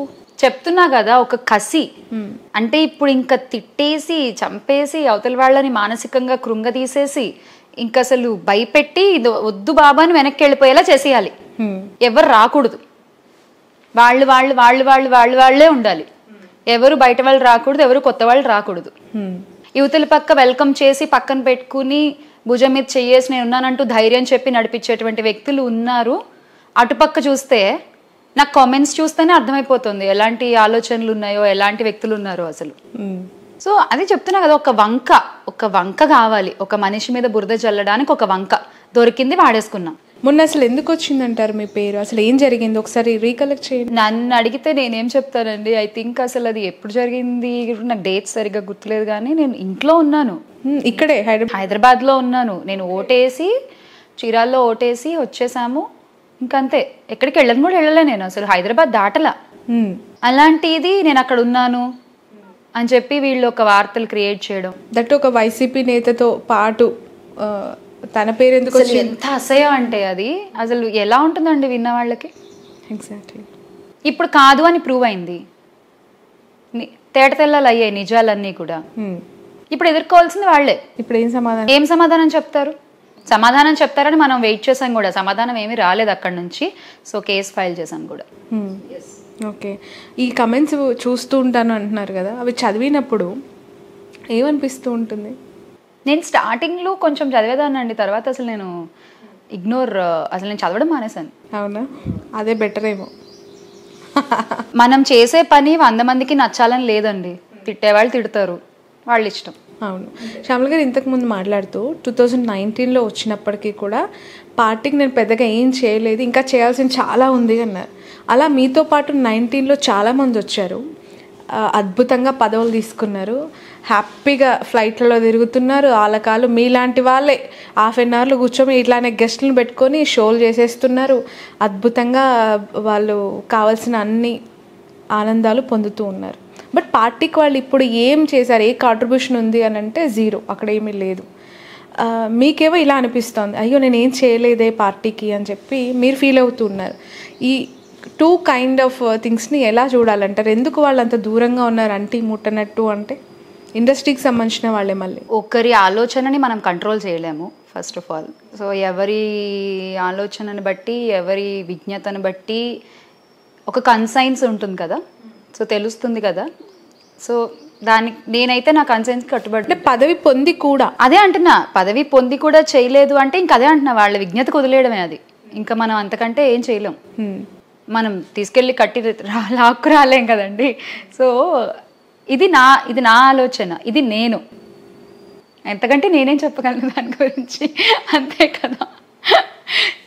చెప్తున్నా కదా, ఒక కసి. అంటే ఇప్పుడు ఇంకా తిట్టేసి చంపేసి అవతల వాళ్ళని మానసికంగా కృంగతీసేసి ఇంకా అసలు భయపెట్టి ఇది వద్దు బాబా అని వెనక్కి వెళ్ళిపోయేలా చేసేయాలి. ఎవరు రాకూడదు, వాళ్ళు వాళ్ళు వాళ్ళు వాళ్ళు వాళ్ళు వాళ్ళే ఉండాలి. ఎవరు బయట వాళ్ళు రాకూడదు, ఎవరు కొత్త వాళ్ళు రాకూడదు. యువతల పక్క వెల్కమ్ చేసి పక్కన పెట్టుకుని భుజం మీద చెయ్యేసి నేను ఉన్నానంటూ ధైర్యం చెప్పి నడిపించేటువంటి వ్యక్తులు ఉన్నారు. అటుపక్క చూస్తే నాకు కామెంట్స్ చూస్తేనే అర్థమైపోతుంది ఎలాంటి ఆలోచనలు ఉన్నాయో, ఎలాంటి వ్యక్తులు ఉన్నారో అసలు. సో అది చెప్తున్నా కదా, ఒక వంక కావాలి. ఒక మనిషి మీద బురద చల్లడానికి ఒక వంక దొరికింది, వాడేసుకున్నాం. మొన్న అసలు ఎందుకు వచ్చిందంటారు మీ పేరు? అసలు ఏం జరిగింది ఒకసారి రీకలెక్ట్ చేయండి. నన్ను అడిగితే నేనేం చెప్తానండి, ఐ థింక్ అసలు అది ఎప్పుడు జరిగింది నాకు డేట్ సరిగ్గా గుర్తులేదు, కానీ నేను ఇంట్లో ఉన్నాను, ఇక్కడే హైదరాబాద్లో ఉన్నాను. నేను ఓటేసి చీరాల్లో ఓటేసి వచ్చేసాము, ఇంకంతే. ఎక్కడికి వెళ్ళను కూడా వెళ్ళలే, నేను అసలు హైదరాబాద్ దాటలా. అలాంటిది నేను అక్కడ ఉన్నాను అని చెప్పి వీళ్ళు ఒక వార్తలు క్రియేట్ చేయడం, దట్ ఒక వైసీపీ నేతతో పాటు తన పేరు ఎందుకు? ఎంత అసహ్యం అంటే అది అసలు ఎలా ఉంటుందండి విన్న వాళ్ళకి. ఎగ్జాక్ట్లీ. ఇప్పుడు కాదు అని ప్రూవ్ అయింది, తేటతెల్లాలు అయ్యాయి నిజాలన్నీ కూడా. ఇప్పుడు ఎదుర్కోవాల్సింది వాళ్ళే. ఇప్పుడు ఏం సమాధానం చెప్తారు? సమాధానం చెప్తారని మనం వెయిట్ చేసాం కూడా, సమాధానం ఏమీ రాలేదు అక్కడ నుంచి. సో కేసు ఫైల్ చేసాం కూడా. ఓకే, ఈ కమెంట్స్ చూస్తూ ఉంటాను అంటున్నారు కదా, అవి చదివినప్పుడు ఏమనిపిస్తూ ఉంటుంది? నేను స్టార్టింగ్లో కొంచెం చదివేదాన్నండి, తర్వాత అసలు నేను అసలు నేను చదవడం మానేశాను. అవునా? అదే బెటర్ ఏమో. మనం చేసే పని 100 మందికి నచ్చాలని లేదండి, తిట్టేవాళ్ళు తిడతారు, వాళ్ళ ఇష్టం. అవును. శ్యామల గారు ఇంతకుముందు మాట్లాడుతూ 2019లో వచ్చినప్పటికీ కూడా పార్టీకి నేను పెద్దగా ఏం చేయలేదు, ఇంకా చేయాల్సింది చాలా ఉంది అన్నారు. అలా మీతో పాటు 19లో చాలామంది వచ్చారు, అద్భుతంగా పదవులు తీసుకున్నారు, హ్యాపీగా ఫ్లైట్లలో తిరుగుతున్నారు. వాళ్ళకాలు మీలాంటి వాళ్ళే ½ అవర్లో కూర్చొని ఇట్లానే గెస్ట్లను పెట్టుకొని షోలు చేసేస్తున్నారు. అద్భుతంగా వాళ్ళు కావాల్సిన అన్ని ఆనందాలు పొందుతూ ఉన్నారు. బట్ పార్టీకి వాళ్ళు ఇప్పుడు ఏం చేశారు, ఏ కాంట్రిబ్యూషన్ ఉంది అని అంటే జీరో, అక్కడ ఏమీ లేదు. మీకేమో ఇలా అనిపిస్తుంది, అయ్యో నేను ఏం చేయలేదే పార్టీకి అని చెప్పి మీరు ఫీల్ అవుతున్నారు. ఈ 2 కైండ్ ఆఫ్ థింగ్స్ని ఎలా చూడాలంటారు? ఎందుకు వాళ్ళు అంత దూరంగా ఉన్నారు? అంటీ ముట్టనట్టు అంటే ఇండస్ట్రీకి సంబంధించిన వాళ్ళే. మళ్ళీ ఒకరి ఆలోచనని మనం కంట్రోల్ చేయలేము ఫస్ట్ ఆఫ్ ఆల్. సో ఎవరి ఆలోచనని బట్టి, ఎవరి విజ్ఞతను బట్టి ఒక కన్సైన్స్ ఉంటుంది కదా, సో తెలుస్తుంది కదా. సో దానికి నేనైతే నా కన్సైన్స్ కట్టుబడి. పదవి పొంది కూడా అదే అంటున్నా, పదవి పొంది కూడా చేయలేదు అంటే ఇంక అదే అంటున్నా, వాళ్ళ విజ్ఞతకు వదిలేయడమే అది. ఇంకా మనం అంతకంటే ఏం చేయలేం, మనం తీసుకెళ్ళి కట్టి లాక్కు రాలేం కదండి. సో ఇది నా ఆలోచన, ఇది నేను, ఎంతకంటే నేనేం చెప్పగలను దాని గురించి, అంతే కదా.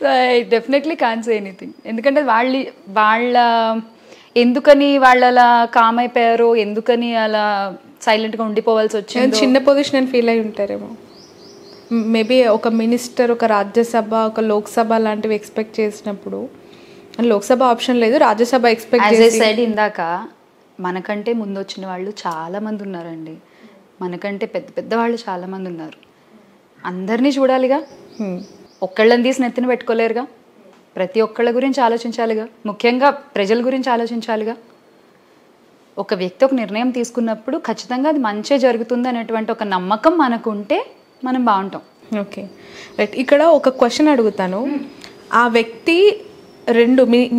So I definitely can say anything. ఎందుకంటే వాళ్ళ ఎందుకని వాళ్ళు అలా కామ్ అయిపోయారో, ఎందుకని అలా సైలెంట్గా ఉండిపోవాల్సి వచ్చింది. చిన్న పొజిషన్ అని ఫీల్ అయి ఉంటారేమో. మేబీ ఒక మినిస్టర్, ఒక రాజ్యసభ, ఒక లోక్సభ లాంటివి ఎక్స్పెక్ట్ చేసినప్పుడు, లోక్సభ ఆప్షన్ లేదు, రాజ్యసభ ఎక్స్పెక్ట్ చేసి ఇందాక మనకంటే ముందు వచ్చిన వాళ్ళు చాలా మంది ఉన్నారండి, మనకంటే పెద్ద పెద్ద వాళ్ళు చాలా మంది ఉన్నారు. అందరినీ చూడాలిగా, ఒక్కళ్ళని తీసి నెత్తిన పెట్టుకోలేరుగా. ప్రతి ఒక్కళ్ళ గురించి ఆలోచించాలిగా, ముఖ్యంగా ప్రజల గురించి ఆలోచించాలిగా. ఒక వ్యక్తి ఒక నిర్ణయం తీసుకున్నప్పుడు ఖచ్చితంగా అది మంచే జరుగుతుంది అనేటువంటి ఒక నమ్మకం మనకు ఉంటే మనం బాగుంటాం. Okay right. ఇక్కడ ఒక క్వశ్చన్ అడుగుతాను. ఆ వ్యక్తి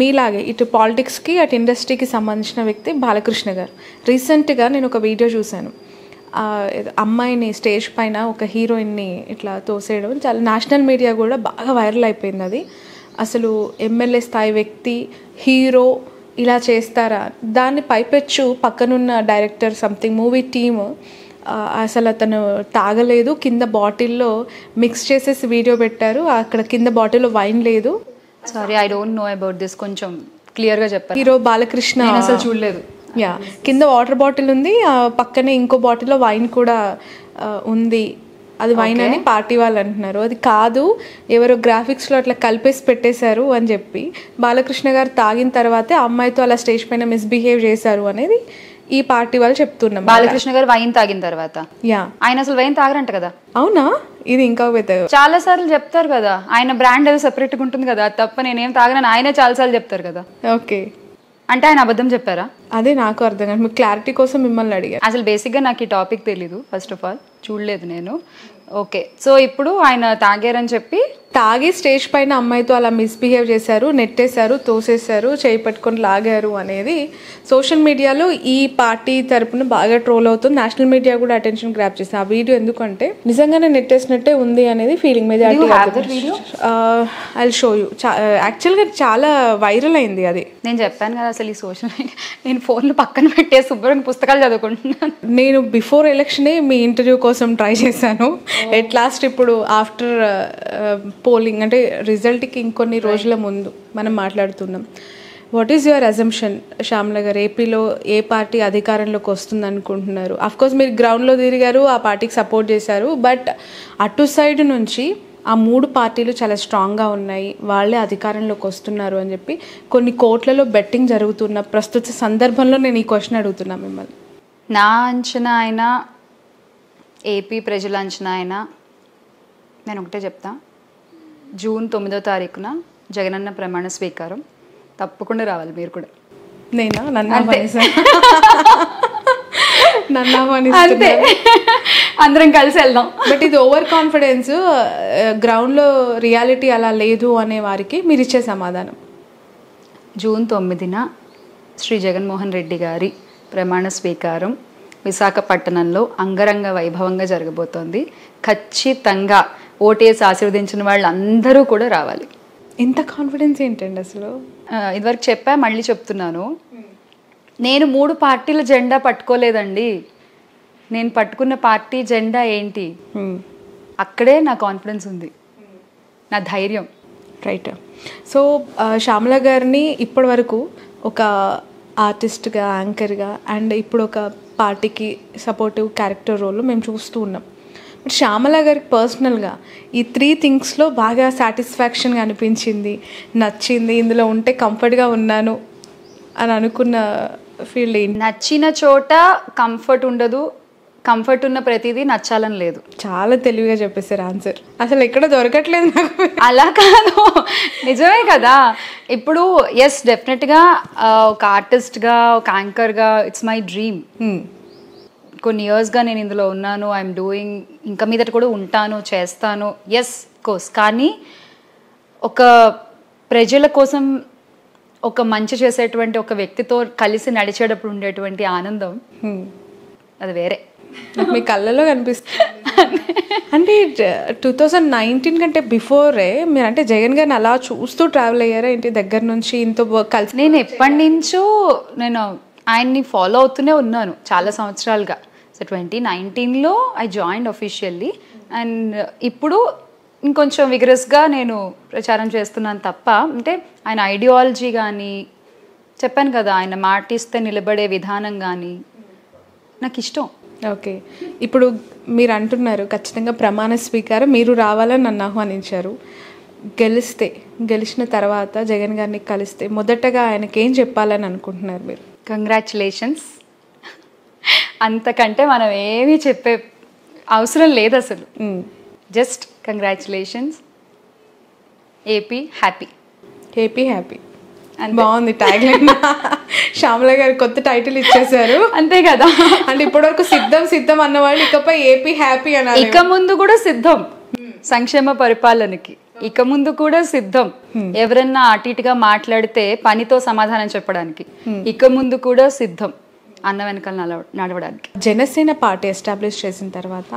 మీలాగే ఇటు పాలిటిక్స్కి అటు ఇండస్ట్రీకి సంబంధించిన వ్యక్తి బాలకృష్ణ గారు. రీసెంట్గా నేను ఒక వీడియో చూశాను. అమ్మాయిని స్టేజ్ పైన ఒక హీరోయిన్ని ఇట్లా తోసేయడం చాలా నేషనల్ మీడియా కూడా బాగా వైరల్ అయిపోయింది. అది అసలు ఎమ్మెల్యే స్థాయి వ్యక్తి హీరో ఇలా చేస్తారా? దాన్ని పైపెచ్చు పక్కనున్న డైరెక్టర్ సంథింగ్ మూవీ టీమ్ అసలు అతను తాగలేదు, కింద బాటిల్లో మిక్స్ చేసేసి వీడియో పెట్టారు. అక్కడ కింద బాటిల్లో వైన్ లేదు. Sorry, I don't know about this. కొంచెం క్లియర్గా చెప్పారు. హీరో బాలకృష్ణ అసలు చూడలేదు. యా, కింద వాటర్ బాటిల్ ఉంది, పక్కనే ఇంకో బాటిల్లో వైన్ కూడా ఉంది. అది వైన్ అని పార్టీ వాళ్ళు అంటున్నారు. అది కాదు, ఎవరో గ్రాఫిక్స్లో అట్లా కలిపేసి పెట్టేశారు అని చెప్పి బాలకృష్ణ గారు తాగిన తర్వాతే అమ్మాయితో అలా స్టేజ్ పైన మిస్బిహేవ్ చేశారు అనేది ఈ పార్టీ వాళ్ళు చెప్తున్నాం. బాలకృష్ణ గారు వైన్ తాగిన తర్వాత ఆయన అసలు వైన్ తాగరంట కదా? అవునా? ఇది ఇంకా చాలా సార్లు చెప్తారు కదా, ఆయన బ్రాండ్ అది సెపరేట్ గా ఉంటుంది కదా, తప్ప నేనేం తాగనని ఆయనే చాలా సార్లు చెప్తారు కదా. ఓకే, అంటే ఆయన అబద్ధం చెప్పారా? అదే నాకు అర్థం కాదు. మీకు క్లారిటీ కోసం మిమ్మల్ని అడిగారు. అసలు బేసిక్ గా నాకు ఈ టాపిక్ తెలీదు. ఫస్ట్ ఆఫ్ ఆల్ చూడలేదు నేను. ఓకే, సో ఇప్పుడు ఆయన తాగారని చెప్పి తాగి స్టేజ్ పైన అమ్మాయితో అలా మిస్బిహేవ్ చేశారు, నెట్టేశారు, తోసేశారు, చేయి పట్టుకొని లాగారు అనేది సోషల్ మీడియాలో ఈ పార్టీ తరపున బాగా ట్రోల్ అవుతుంది. నేషనల్ మీడియా కూడా అటెన్షన్ గ్రాప్ చేసింది. ఆ వీడియో ఎందుకంటే నిజంగానే నెట్టేసినట్టే ఉంది అనేది feeling. Majority I show you. యాక్చువల్గా చాలా వైరల్ అయింది అది. నేను చెప్పాను కదా, అసలు ఈ సోషల్ మీడియా నేను ఫోన్లు పక్కన పెట్టే శుభ్రంగా పుస్తకాలు చదువుకుంటున్నాను. నేను బిఫోర్ ఎలక్షనే మీ ఇంటర్వ్యూ కోసం ట్రై చేశాను. ఎట్ లాస్ట్ ఇప్పుడు ఆఫ్టర్ పోలింగ్ అంటే రిజల్ట్కి ఇంకొన్ని రోజుల ముందు మనం మాట్లాడుతున్నాం. What is your assumption Shyamala గారు? ఏపీలో ఏ పార్టీ అధికారంలోకి వస్తుంది అనుకుంటున్నారు? అఫ్కోర్స్ మీరు గ్రౌండ్లో తిరిగారు, ఆ పార్టీకి సపోర్ట్ చేశారు, బట్ అటు సైడ్ నుంచి ఆ 3 పార్టీలు చాలా స్ట్రాంగ్గా ఉన్నాయి, వాళ్ళే అధికారంలోకి వస్తున్నారు అని చెప్పి కొన్ని కోట్లలో బెట్టింగ్ జరుగుతున్న ప్రస్తుత సందర్భంలో నేను ఈ క్వశ్చన్ అడుగుతున్నా మిమ్మల్ని. నా అంచనా అయినా ఏపీ ప్రజల అంచనా అయినా నేను ఒకటే చెప్తా, జూన్ 9వ తారీఖున జగనన్న ప్రమాణ స్వీకారం. తప్పకుండా రావాలి మీరు కూడా. నేనా? నన్ను అంతే, అందరం కలిసి వెళ్దాం. బట్ ఇది ఓవర్ కాన్ఫిడెన్స్, గ్రౌండ్లో రియాలిటీ అలా లేదు అనే వారికి మీరు ఇచ్చే సమాధానం? జూన్ 9న శ్రీ జగన్మోహన్ రెడ్డి గారి ప్రమాణ స్వీకారం విశాఖపట్నంలో అంగరంగ వైభవంగా జరగబోతోంది. ఖచ్చితంగా ఓటేసి ఆశీర్వదించిన వాళ్ళు అందరూ కూడా రావాలి. ఇంత కాన్ఫిడెన్స్ ఏంటండి అసలు? ఇదివరకు చెప్పా, మళ్ళీ చెప్తున్నాను. నేను 3 పార్టీల జెండా పట్టుకోలేదండి. నేను పట్టుకున్న పార్టీ జెండా ఏంటి, అక్కడే నా కాన్ఫిడెన్స్ ఉంది, నా ధైర్యం. రైట్. సో శ్యామల గారిని ఇప్పటి వరకు ఒక ఆర్టిస్ట్గా, యాంకర్గా అండ్ ఇప్పుడు ఒక పార్టీకి సపోర్టివ్ క్యారెక్టర్ రోల్ మేము చూస్తూ ఉన్నాం. బట్ శ్యామల గారికి పర్సనల్గా ఈ 3 థింగ్స్లో బాగా సాటిస్ఫాక్షన్గా అనిపించింది, నచ్చింది, ఇందులో ఉంటే కంఫర్ట్గా ఉన్నాను అని అనుకున్న ఫీల్డ్ ఏంటి? నచ్చిన చోట కంఫర్ట్ ఉండదు, కంఫర్ట్ ఉన్న ప్రతిదీ నచ్చాలని లేదు. చాలా తెలివిగా చెప్పేశారు ఆన్సర్. అసలు ఎక్కడ దొరకట్లేదు నాకు. అలా కాదు, నిజమే కదా. ఇప్పుడు ఎస్, డెఫినెట్గా ఒక ఆర్టిస్ట్గా, ఒక యాంకర్గా ఇట్స్ మై డ్రీమ్. కొన్ని ఇయర్స్గా నేను ఇందులో ఉన్నాను, ఐఎమ్ డూయింగ్, ఇంకా మీదట కూడా ఉంటాను, చేస్తాను. Yes course. కానీ ఒక ప్రజల కోసం ఒక మంచి చేసేటువంటి ఒక వ్యక్తితో కలిసి నడిచేటప్పుడు ఉండేటువంటి ఆనందం అది వేరే. మీ కళ్ళలో కనిపిస్తుంది. అంటే 2019 కంటే బిఫోరే మీరు అంటే జగన్ గారిని అలా చూస్తూ ట్రావెల్ అయ్యారా ఏంటి దగ్గర నుంచి ఇంత కలిసి? నేను ఎప్పటి నుంచో నేను ఆయన్ని ఫాలో అవుతూనే ఉన్నాను చాలా సంవత్సరాలుగా. సో 2019లో ఐ జాయిన్డ్ అఫీషియల్లీ, అండ్ ఇప్పుడు ఇంకొంచెం విగరస్గా నేను ప్రచారం చేస్తున్నాను తప్ప, అంటే ఆయన ఐడియాలజీ కానీ, చెప్పాను కదా, ఆయన మాటిస్తే నిలబడే విధానం కానీ నాకు ఇష్టం. ఓకే, ఇప్పుడు మీరు అంటున్నారు ఖచ్చితంగా ప్రమాణ స్వీకారం మీరు రావాలని నన్ను ఆహ్వానించారు. గెలిచిన తర్వాత జగన్ గారిని కలిస్తే మొదటగా ఆయనకి ఏం చెప్పాలని అనుకుంటున్నారు మీరు? కంగ్రాచులేషన్స్. అంతకంటే మనం ఏమీ చెప్పే అవసరం లేదు అసలు. Just congratulations. AP happy. AP happy బాగుంది ట్యాగ్ లైన్. శ్యామల గారు కొత్త టైటిల్ ఇచ్చేసారు. అంతే కదా. అంటే ఇప్పటివరకు సిద్ధం సిద్ధం అన్నవాళ్ళు ఇకపై ఏపీ హ్యాపీ అనాలి. ఇక ముందు కూడా సిద్ధం సంక్షేమ పరిపాలనకి, ఇక ముందు కూడా సిద్ధం. ఎవరన్నా అటు ఇటుగా మాట్లాడితే పనితో సమాధానం చెప్పడానికి ఇక ముందు కూడా సిద్ధం అన్న వెనకాల నడవడానికి. జనసేన పార్టీ ఎస్టాబ్లిష్ చేసిన తర్వాత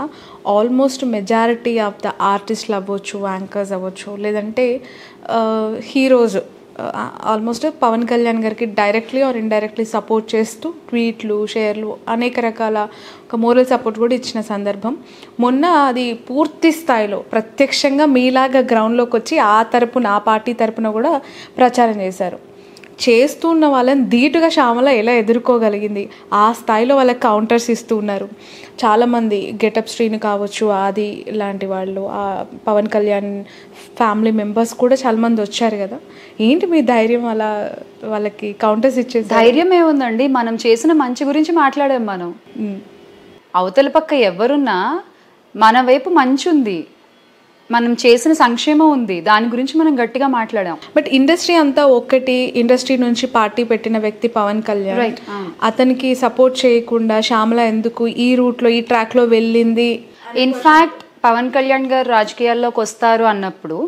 ఆల్మోస్ట్ మెజారిటీ ఆఫ్ ద ఆర్టిస్టులు అవ్వచ్చు, యాంకర్స్ అవ్వచ్చు, లేదంటే హీరోస్ ఆల్మోస్ట్ పవన్ కళ్యాణ్ గారికి డైరెక్ట్లీ ఆర్ ఇండైరెక్ట్లీ సపోర్ట్ చేస్తూ ట్వీట్లు, షేర్లు, అనేక రకాల ఒక మోరల్ సపోర్ట్ కూడా ఇచ్చిన సందర్భం. మొన్న అది పూర్తి స్థాయిలో ప్రత్యక్షంగా మీలాగా గ్రౌండ్లోకి వచ్చి ఆ పార్టీ తరపున కూడా ప్రచారం చేశారు. చేస్తున్న వాళ్ళని ధీటుగా శ్యామల ఎలా ఎదుర్కోగలిగింది? ఆ స్థాయిలో వాళ్ళకి కౌంటర్స్ ఇస్తూ ఉన్నారు చాలామంది. గెటప్ శ్రీను కావచ్చు, ఆది లాంటి వాళ్ళు, పవన్ కళ్యాణ్ ఫ్యామిలీ మెంబర్స్ కూడా చాలామంది వచ్చారు కదా. ఏంటి మీ ధైర్యం అలా వాళ్ళకి కౌంటర్స్ ఇచ్చేది? ధైర్యం ఏముందండి, మనం చేసిన మంచి గురించి మాట్లాడాం. మనం అవతల పక్క ఎవరున్నా మన వైపు మంచి ఉంది, మనం చేసిన సంక్షేమం ఉంది, దాని గురించి మనం గట్టిగా మాట్లాడాం. బట్ ఇండస్ట్రీ అంతా ఒక్కటి, ఇండస్ట్రీ నుంచి పార్టీ పెట్టిన వ్యక్తి పవన్ కళ్యాణ్, అతనికి సపోర్ట్ చేయకుండా శ్యామల ఎందుకు ఈ రూట్లో ఈ ట్రాక్లో వెళ్ళింది? ఇన్ఫ్యాక్ట్ పవన్ కళ్యాణ్ గారు రాజకీయాల్లోకి వస్తారు అన్నప్పుడు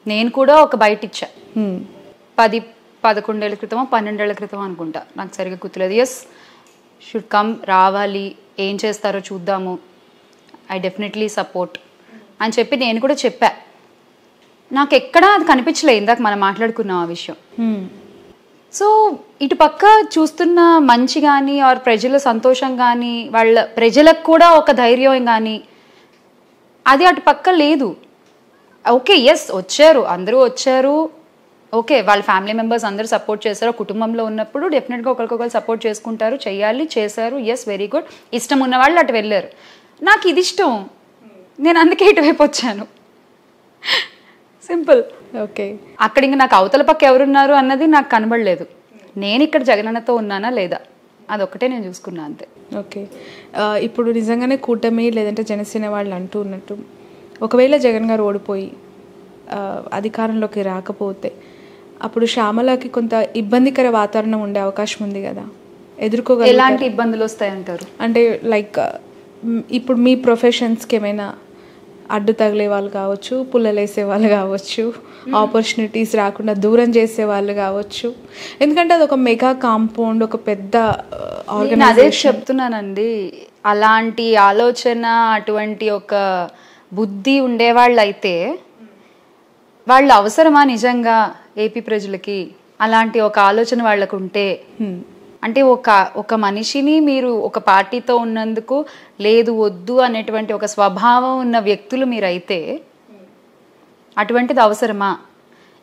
నేను కూడా ఒక బయట ఇచ్చా. 10-11 ఏళ్ల క్రితమో 12 ఏళ్ల క్రితం అనుకుంటా, నాకు సరిగ్గా గుర్తులేదు. ఎస్, షుడ్ కమ్, రావాలి, ఏం చేస్తారో చూద్దాము, ఐ డెఫినెట్లీ సపోర్ట్ అని చెప్పి నేను కూడా చెప్పా. నాకు ఎక్కడా అది కనిపించలేదు. ఇందాక మనం మాట్లాడుకున్నాం ఆ విషయం. సో ఇటు పక్క చూస్తున్న మంచి కానీ ఆర్ ప్రజల సంతోషం కానీ, వాళ్ళ ప్రజలకు కూడా ఒక ధైర్యం కానీ అది అటు పక్క లేదు. ఓకే, ఎస్ వచ్చారు, అందరూ వచ్చారు, ఓకే, వాళ్ళ ఫ్యామిలీ మెంబర్స్ అందరూ సపోర్ట్ చేశారు. కుటుంబంలో ఉన్నప్పుడు డెఫినెట్గా ఒకరికొకరు సపోర్ట్ చేసుకుంటారు, చెయ్యాలి, చేశారు, ఎస్ వెరీ గుడ్. ఇష్టం ఉన్న వాళ్ళు అటు వెళ్ళారు. నాకు ఇది ఇష్టం, నేను అందుకే ఇటువైపు వచ్చాను. సింపుల్. ఓకే, అక్కడ ఇంకా నాకు అవతల పక్క ఎవరున్నారు అన్నది నాకు కనబడలేదు. నేను ఇక్కడ జగనన్నతో ఉన్నానా లేదా అదొక్కటే నేను చూసుకున్నా, అంతే. ఓకే, ఇప్పుడు నిజంగానే కూటమి లేదంటే జనసేన వాళ్ళు అంటూ ఉన్నట్టు ఒకవేళ జగన్ గారు ఓడిపోయి అధికారంలోకి రాకపోతే అప్పుడు శ్యామలకి కొంత ఇబ్బందికర వాతావరణం ఉండే అవకాశం ఉంది కదా, ఎదుర్కోగల ఎలాంటి ఇబ్బందులు వస్తాయంటారు? అంటే లైక్ ఇప్పుడు మీ ప్రొఫెషన్స్కి ఏమైనా అడ్డు తగిలే వాళ్ళు కావచ్చు, పుల్లలేసే వాళ్ళు కావచ్చు, ఆపర్చునిటీస్ రాకుండా దూరం చేసే వాళ్ళు కావచ్చు. ఎందుకంటే అది ఒక మెగా కాంపౌండ్, ఒక పెద్ద ఆర్గనైజేషన్. అదే చెప్తున్నానండి, అలాంటి ఆలోచన, అటువంటి ఒక బుద్ధి ఉండేవాళ్ళు అయితే వాళ్ళు అవసరమా నిజంగా ఏపీ ప్రజలకి? అలాంటి ఒక ఆలోచన వాళ్ళకు ఉంటే, అంటే ఒక మనిషిని మీరు ఒక పార్టీతో ఉన్నందుకు లేదు వద్దు అనేటువంటి ఒక స్వభావం ఉన్న వ్యక్తులు మీరైతే అటువంటిది అవసరమా?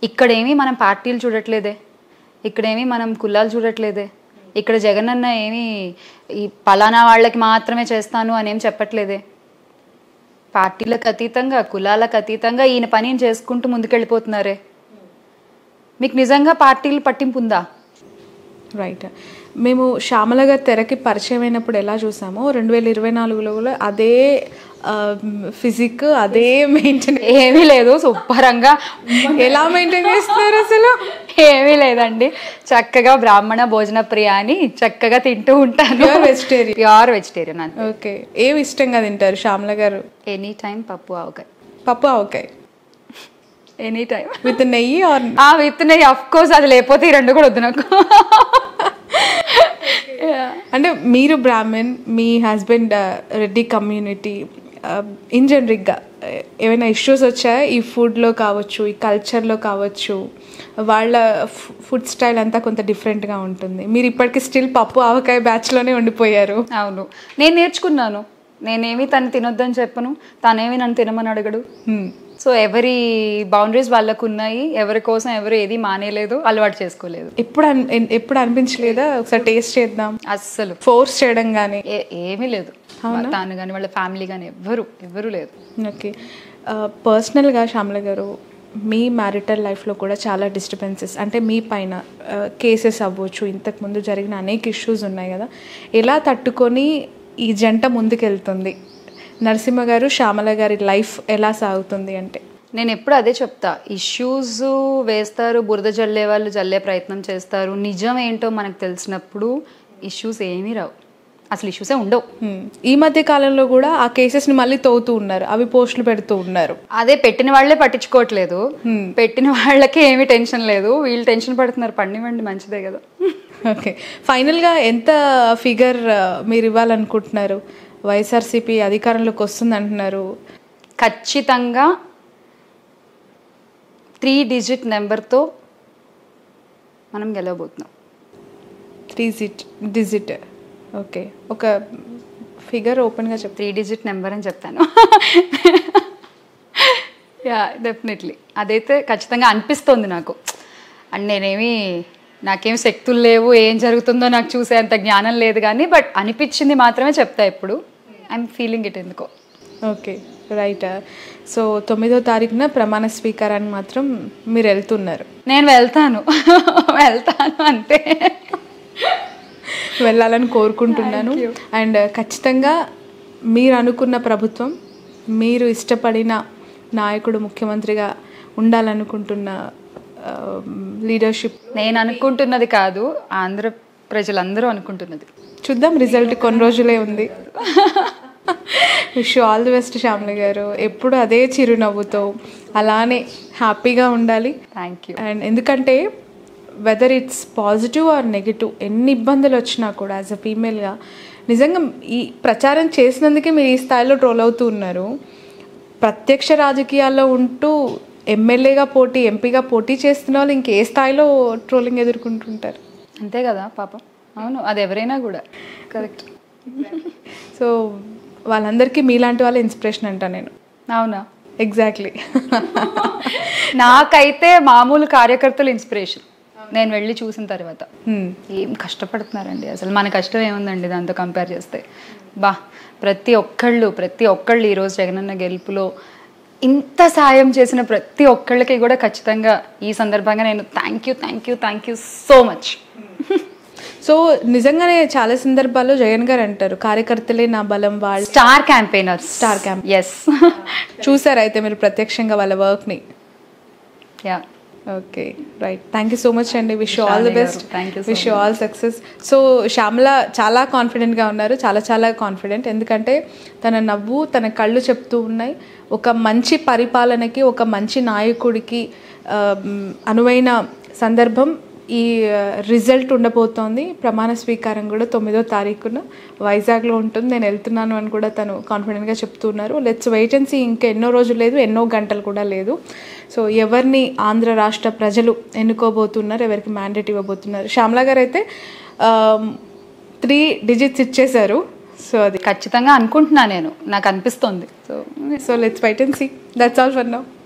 ఇక్కడేమీ మనం పార్టీలు చూడట్లేదే, ఇక్కడేమీ మనం కులాలు చూడట్లేదే, ఇక్కడ జగనన్న ఏమీ ఈ పలానా వాళ్ళకి మాత్రమే చేస్తాను అనేం చెప్పట్లేదే. పార్టీలకు అతీతంగా, కులాలకు అతీతంగా ఈయన పనిని చేసుకుంటూ ముందుకెళ్ళిపోతున్నారే. మీకు నిజంగా పార్టీలు పట్టింపు ఉందా? రైట్. మేము శ్యామల గారు తెరకి పరిచయం అయినప్పుడు ఎలా చూసామో 2024లో కూడా అదే ఫిజిక్, అదే మెయింటైన్. ఏమీ లేదు, శుభ్రంగా ఎలా మెయింటైన్ చేస్తున్నారు అసలు? ఏమీ లేదండి, చక్కగా బ్రాహ్మణ భోజన ప్రియ అని చక్కగా తింటూ ఉంటాను. Pure vegetarian. ఓకే, ఏమి ఇష్టంగా తింటారు శ్యామల గారు? ఎనీ టైం పప్పు ఆవకాయ. పప్పు ఆవకాయ ఎనీ టైం విత్ నెయ్యి ఆర్? విత్ నెయ్యి, అఫ్ కోర్స్. అది లేకపోతే ఈ రెండు కూడా వద్దు నాకు. అంటే మీరు బ్రాహ్మణ్, మీ హస్బెండ్ రెడ్డి కమ్యూనిటీ, ఇన్ జనరిక్గా ఏమైనా ఇష్యూస్ వచ్చాయా ఈ ఫుడ్లో కావచ్చు, ఈ కల్చర్లో కావచ్చు? వాళ్ళ ఫుడ్ స్టైల్ అంతా కొంత డిఫరెంట్గా ఉంటుంది. మీరు ఇప్పటికీ స్టిల్ పప్పు ఆవకాయ బ్యాచ్లోనే ఉండిపోయారు. అవును, నేను నేర్చుకున్నాను. నేనేమి తను తినొద్దని చెప్పను, తనేమి నన్ను తినమని అడగడు. సో ఎవరి బౌండరీస్ వాళ్ళకు ఉన్నాయి, ఎవరి కోసం ఎవరు ఏది మానేలేదు, అలవాటు చేసుకోలేదు. ఎప్పుడు అనిపించలేదా ఒకసారి టేస్ట్ చేద్దాం? అస్సలు ఫోర్స్ చేయడం కానీ ఏమీ లేదు. తాను కానీ వాళ్ళ ఫ్యామిలీ కానీ ఎవరు లేదు. ఓకే, పర్సనల్గా శ్యామల గారు మీ మ్యారిటల్ లైఫ్లో కూడా చాలా డిస్టర్బెన్సెస్, అంటే మీ పైన కేసెస్ అవ్వచ్చు, ఇంతకుముందు జరిగిన అనేక ఇష్యూస్ ఉన్నాయి కదా, ఎలా తట్టుకొని ఈ జంట ముందుకెళ్తుంది? నరసింహ గారు శ్యామల గారి లైఫ్ ఎలా సాగుతుంది? అంటే నేను ఎప్పుడు అదే చెప్తా, ఇష్యూస్ వేస్తారు, బురద జల్లే వాళ్ళు జల్లే ప్రయత్నం చేస్తారు, నిజం ఏంటో మనకు తెలిసినప్పుడు ఇష్యూస్ ఏమీ రావు, అసలు ఇష్యూసే ఉండవు. ఈ మధ్య కాలంలో కూడా ఆ కేసెస్ని మళ్ళీ తవ్వుతూ ఉన్నారు, అవి పోస్టులు పెడుతూ ఉన్నారు. అదే పెట్టిన వాళ్ళే పట్టించుకోవట్లేదు, పెట్టిన వాళ్ళకి ఏమీ టెన్షన్ లేదు, వీళ్ళు టెన్షన్ పడుతున్నారు. పండివ్వండి, మంచిదే కదా. ఓకే, ఫైనల్గా ఎంత ఫిగర్ మీరు ఇవ్వాలనుకుంటున్నారు? వైఎస్ఆర్సీపీ అధికారంలోకి వస్తుంది అంటున్నారు. ఖచ్చితంగా 3 డిజిట్ నెంబర్తో మనం గెలవబోతున్నాం. 3 డిజిట్. ఓకే, ఒక ఫిగర్ ఓపెన్గా 3 డిజిట్ నెంబర్ అని చెప్తాను. యా, డెఫినెట్లీ అదైతే ఖచ్చితంగా అనిపిస్తోంది నాకు. అండ్ నాకేం శక్తులు లేవు, ఏం జరుగుతుందో నాకు చూసే అంత జ్ఞానం లేదు, కానీ బట్ అనిపించింది మాత్రమే చెప్తా ఎప్పుడు. ఐఎమ్ ఫీలింగ్ ఇట్ ఎందుకో. Okay, right. సో 9వ తారీఖున ప్రమాణ స్వీకారానికి మాత్రం మీరు వెళ్తున్నారు? నేను వెళ్తాను అంతే. వెళ్ళాలని కోరుకుంటున్నాను. అండ్ ఖచ్చితంగా మీరు అనుకున్న ప్రభుత్వం, మీరు ఇష్టపడిన నాయకుడు ముఖ్యమంత్రిగా ఉండాలనుకుంటున్న లీడర్షిప్ నేను అనుకుంటున్నది కాదు, ఆంధ్ర ప్రజలందరూ అనుకుంటున్నది. చూద్దాం, రిజల్ట్ కొన్ని రోజులే ఉంది. Wish all the best Shyamala గారు. ఎప్పుడు అదే చిరునవ్వుతో అలానే హ్యాపీగా ఉండాలి. Thank you. అండ్ ఎందుకంటే whether it's positive or negative, ఎన్ని ఇబ్బందులు వచ్చినా కూడా యాజ్ అ ఫీమేల్గా నిజంగా ఈ ప్రచారం చేసినందుకే మీరు ఈ స్థాయిలో ట్రోల్ అవుతూ ఉన్నారు. ప్రత్యక్ష రాజకీయాల్లో ఉంటూ ఎమ్మెల్యేగా పోటీ, ఎంపీగా పోటీ చేస్తున్న వాళ్ళు ఇంకే స్థాయిలో ట్రోలింగ్ ఎదుర్కొంటుంటారు. అంతే కదా పాపం. అవును, అది ఎవరైనా కూడా. కరెక్ట్. సో వాళ్ళందరికీ మీలాంటి వాళ్ళ ఇన్స్పిరేషన్ అంటా నేను. అవునా? ఎగ్జాక్ట్లీ. నాకైతే మామూలు కార్యకర్తలు ఇన్స్పిరేషన్, నేను వెళ్ళి చూసిన తర్వాత. ఏం కష్టపడుతున్నారండి అసలు, మన కష్టం ఏముందండి దాంతో కంపేర్ చేస్తే. ప్రతి ఒక్కళ్ళు ఈరోజు జగనన్న గెలుపులో ఇంత సాయం చేసిన ప్రతి ఒక్కళ్ళకి కూడా ఖచ్చితంగా ఈ సందర్భంగా నేను thank you so much. So నిజంగానే చాలా సందర్భాల్లో జగన్ గారు అంటారు, కార్యకర్తలే నా బలం, వాళ్ళు స్టార్ క్యాంపెయినర్స్. ఎస్. చూసారు అయితే మీరు ప్రత్యక్షంగా వాళ్ళ వర్క్ని? Yeah. Okay, right. Thank you so much అండి. Wish you all the best. Wish you all success. So Shyamala చాలా కాన్ఫిడెంట్గా ఉన్నారు, చాలా కాన్ఫిడెంట్. ఎందుకంటే తన నవ్వు, తన కళ్ళు చెప్తూ ఉన్నాయి. ఒక మంచి పరిపాలనకి, ఒక మంచి నాయకుడికి అనువైన సందర్భం ఈ రిజల్ట్ ఉండబోతోంది. ప్రమాణ స్వీకారం కూడా 9వ తారీఖున వైజాగ్లో ఉంటుంది. నేను వెళ్తున్నాను అని కూడా తను కాన్ఫిడెంట్గా చెప్తున్నారు. Let's wait and see. ఇంకా ఎన్నో రోజులు లేదు, ఎన్నో గంటలు కూడా లేదు. సో ఎవరిని ఆంధ్ర రాష్ట్ర ప్రజలు ఎన్నుకోబోతున్నారు, ఎవరికి మ్యాండేట్ ఇవ్వబోతున్నారు? శ్యామల గారు అయితే 3 డిజిట్స్ ఇచ్చేశారు. సో అది ఖచ్చితంగా అనుకుంటున్నా నేను, నాకు అనిపిస్తోంది. So let's wait and see. That's all for now.